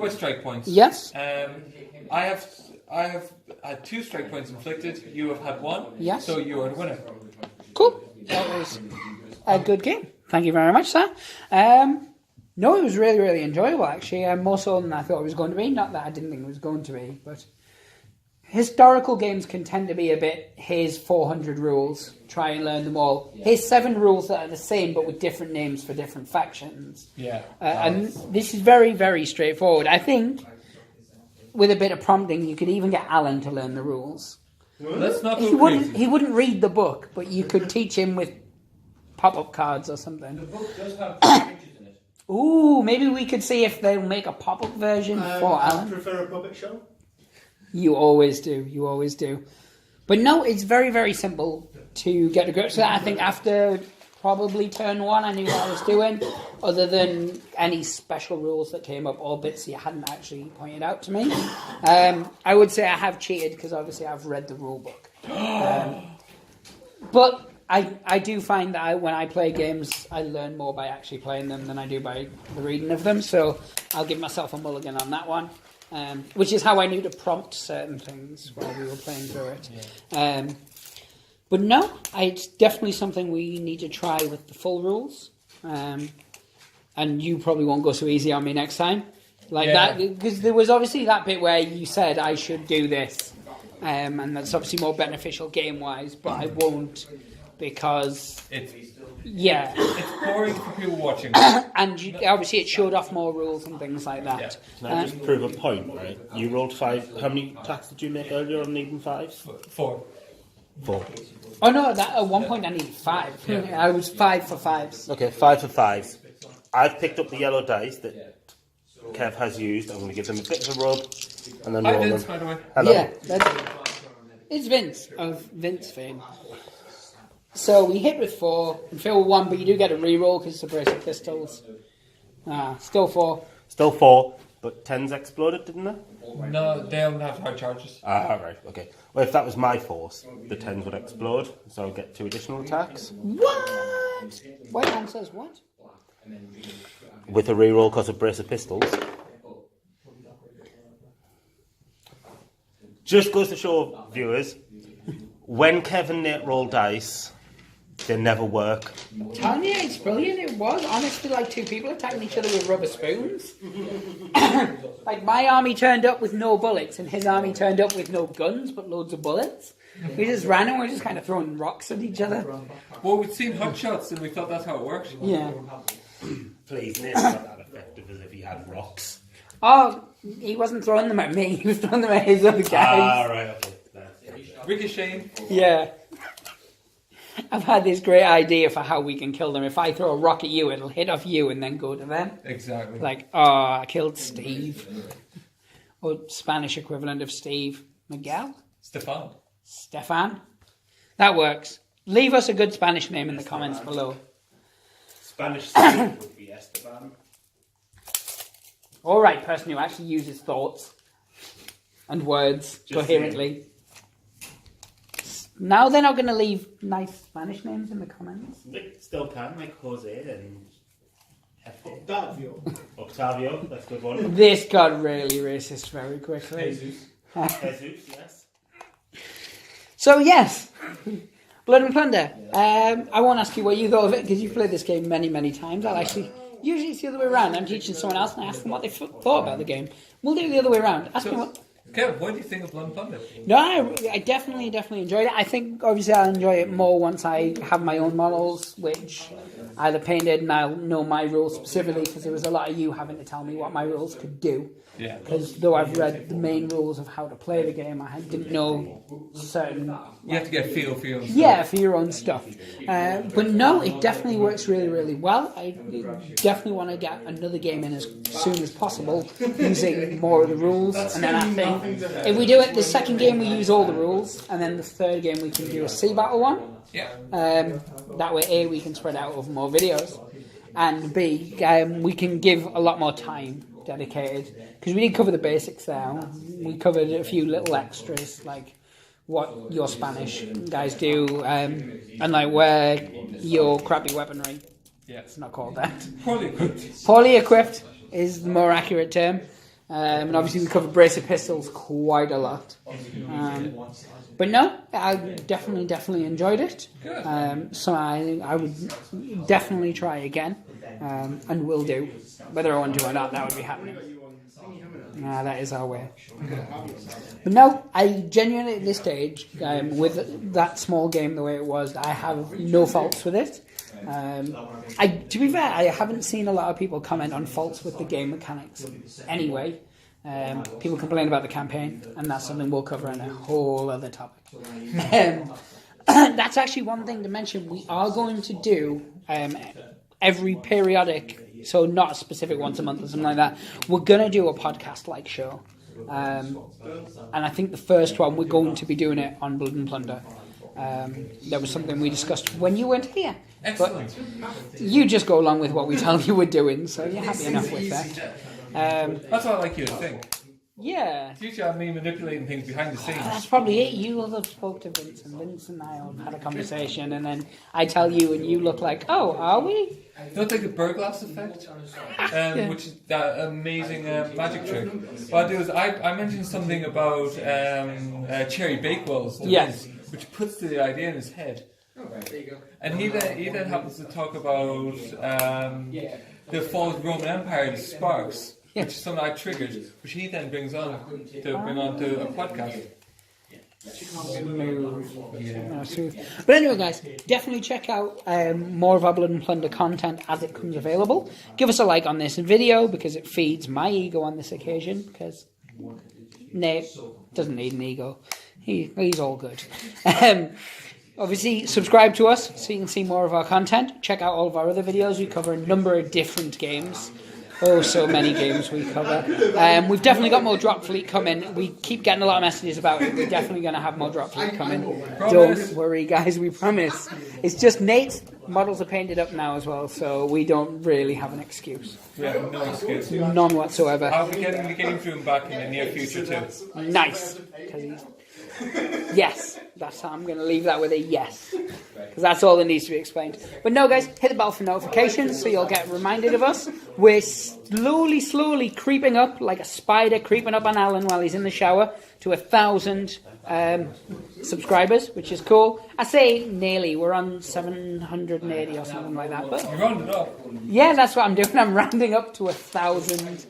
strike points. Yes. I have had 2 strike points inflicted. You have had 1. Yes. So you are the winner. Cool. That was a good game. Thank you very much, sir. No, it was really, really enjoyable, actually. More so than I thought it was going to be. Not that I didn't think it was going to be, but... Historical games can tend to be a bit, here's 400 rules, try and learn them all. Here's 7 rules that are the same but with different names for different factions. Yeah. And this is very, very straightforward. I think with a bit of prompting you could even get Alan to learn the rules. Let's not He go wouldn't, crazy. he wouldn't read the book, but you could teach him with pop-up cards or something. The book does have pictures in it. Ooh, maybe we could see if they'll make a pop-up version for I Alan. prefer a puppet show. You always do. You always do. But no, it's very, very simple to get to grips with that. I think after probably turn 1, I knew what I was doing, other than any special rules that came up or bits you hadn't actually pointed out to me. I would say I have cheated because obviously I've read the rule book. But I do find that when I play games, I learn more by actually playing them than I do by the reading of them. So I'll give myself a mulligan on that one. Which is how I knew to prompt certain things while we were playing through it. But no, it's definitely something we need to try with the full rules. And you probably won't go so easy on me next time. That, because there was obviously that bit where you said I should do this. And that's obviously more beneficial game-wise, but I won't because... It's It's boring for people watching. and obviously it showed off more rules and things like that. Can I just prove a point, right? You rolled 5. How many attacks did you make earlier on needing 5? 4. 4. Oh no, at one point I needed 5. I was 5 for 5s. Okay, 5 for 5s. I've picked up the yellow dice that Kev has used. I'm going to give them a bit of a rub and then Hi, roll Vince, them. by the way. Hello. Yeah, it's Vince of Vince fame. So we hit with 4 and fail with 1, but you do get a reroll because it's a brace of pistols. Still 4. Still 4, but 10s exploded, didn't they? No, they don't have hard charges. Right, okay. Well, if that was my force, the 10s would explode, so I'll get 2 additional attacks. What? White man says what? With a reroll because of brace of pistols. Just goes to show viewers, when Kev and Nate roll dice, they never work. Telling you, it's brilliant. It was honestly like 2 people attacking each other with rubber spoons. Like my army turned up with no bullets, and his army turned up with no guns but loads of bullets. We just ran and we were just kind of throwing rocks at each other. Well, we'd seen hot shots and we thought that's how it worked. Yeah. Please, Nate's not that effective as if he had rocks. Oh, he wasn't throwing them at me. He was throwing them at his other guys. Right, okay. Ricocheting. Yeah. I've had this great idea for how we can kill them. If I throw a rock at you, it'll hit off you and then go to them. Exactly. Like, I killed Steve. Or Spanish equivalent of Steve. Miguel? Stefan? That works. Leave us a good Spanish name in the comments below. Spanish Steve would be Esteban. Alright, person who actually uses thoughts and words coherently. Now they're not going to leave nice Spanish names in the comments. They still can, like Jose and Octavio. Octavio, that's a good one. This got really racist very quickly. Jesus, yes. So yes, Blood and Plunder. I won't ask you what you thought of it because you've played this game many, many times. Usually it's the other way around. I'm teaching someone else and I ask them what they thought about the game. We'll do it the other way around. Ask me what... Kev, what do you think of Blood and Plunder? No, I definitely enjoyed it. I think obviously I'll enjoy it more once I have my own models, which I'll have painted and I'll know my rules specifically because there was a lot of you having to tell me what my rules could do. Yeah. Because though I've read the main rules of how to play the game, I didn't know certain... You have to get a feel for your own stuff. Yeah, for your own stuff. But no, it definitely works really, really well. I definitely want to get another game in as soon as possible using more of the rules. And then I think if we do it, the second game we use all the rules, and then the third game we can do a sea battle one. Yeah. That way, A, we can spread out over more videos, and B, we can give a lot more time dedicated, because we did cover the basics there. We covered a few little extras, like what your Spanish guys do, and like where your crappy weaponry. Yeah. It's not called that. Poorly equipped. Poorly equipped is the more accurate term. And obviously we covered bracer pistols quite a lot. But no, I definitely enjoyed it. So I would definitely try again, and will do. Whether I want to or not, that would be happening. That is our way. But no, I genuinely at this stage, with that small game the way it was, I have no faults with it. To be fair, I haven't seen a lot of people comment on faults with the game mechanics. Anyway, people complain about the campaign, and that's something we'll cover in a whole other topic. That's actually one thing to mention. We are going to do every periodic, so not a specific once a month or something like that. We're going to do a podcast-like show. And I think the first one, we're going to be doing it on Blood and Plunder. That was something we discussed when you weren't here. Excellent. But you just go along with what we tell you we're doing, so you're happy enough with that. That's what I like you to think. Yeah. It's usually me manipulating things behind the scenes. That's probably it. You will have spoke to Vince, and Vince and I have had a conversation, and then I tell you, and you look like, oh, are we? Don't take the burglass effect, which is that amazing magic trick. What I do is I mentioned something about cherry bakewells to Yes. Vince, which puts the idea in his head. And he then happens to talk about the fall of the Roman Empire, the sparks, which is something I triggered, which he then brings on to bring on to a podcast. But anyway, guys, definitely check out more of our Blood and Plunder content as it comes available. Give us a like on this video, because it feeds my ego on this occasion, because Nate doesn't need an ego. He's all good. Obviously, subscribe to us so you can see more of our content. Check out all of our other videos. We cover a number of different games. Oh, so many games we cover. We've definitely got more Drop Fleet coming. We keep getting a lot of messages about it. We're definitely going to have more Drop Fleet coming. Don't worry, guys, we promise. It's just Nate's models are painted up now as well, so we don't really have an excuse. We have no excuse. None whatsoever. I'll be getting the game room back in the near future too. Nice. Yes. I'm going to leave that with a yes. Because that's all that needs to be explained. But no, guys, hit the bell for notifications so you'll get reminded of us. We're slowly creeping up like a spider creeping up on Alan while he's in the shower to 1,000 subscribers, which is cool. I say nearly. We're on 780 or something like that. But You rounded up. yeah, that's what I'm doing. I'm rounding up to 1,000.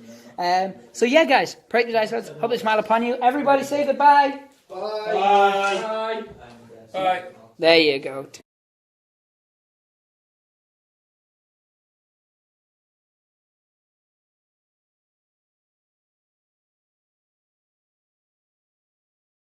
So yeah, guys, pray to dice lads. Hope they smile upon you. Everybody say goodbye. Bye. Bye. There you go.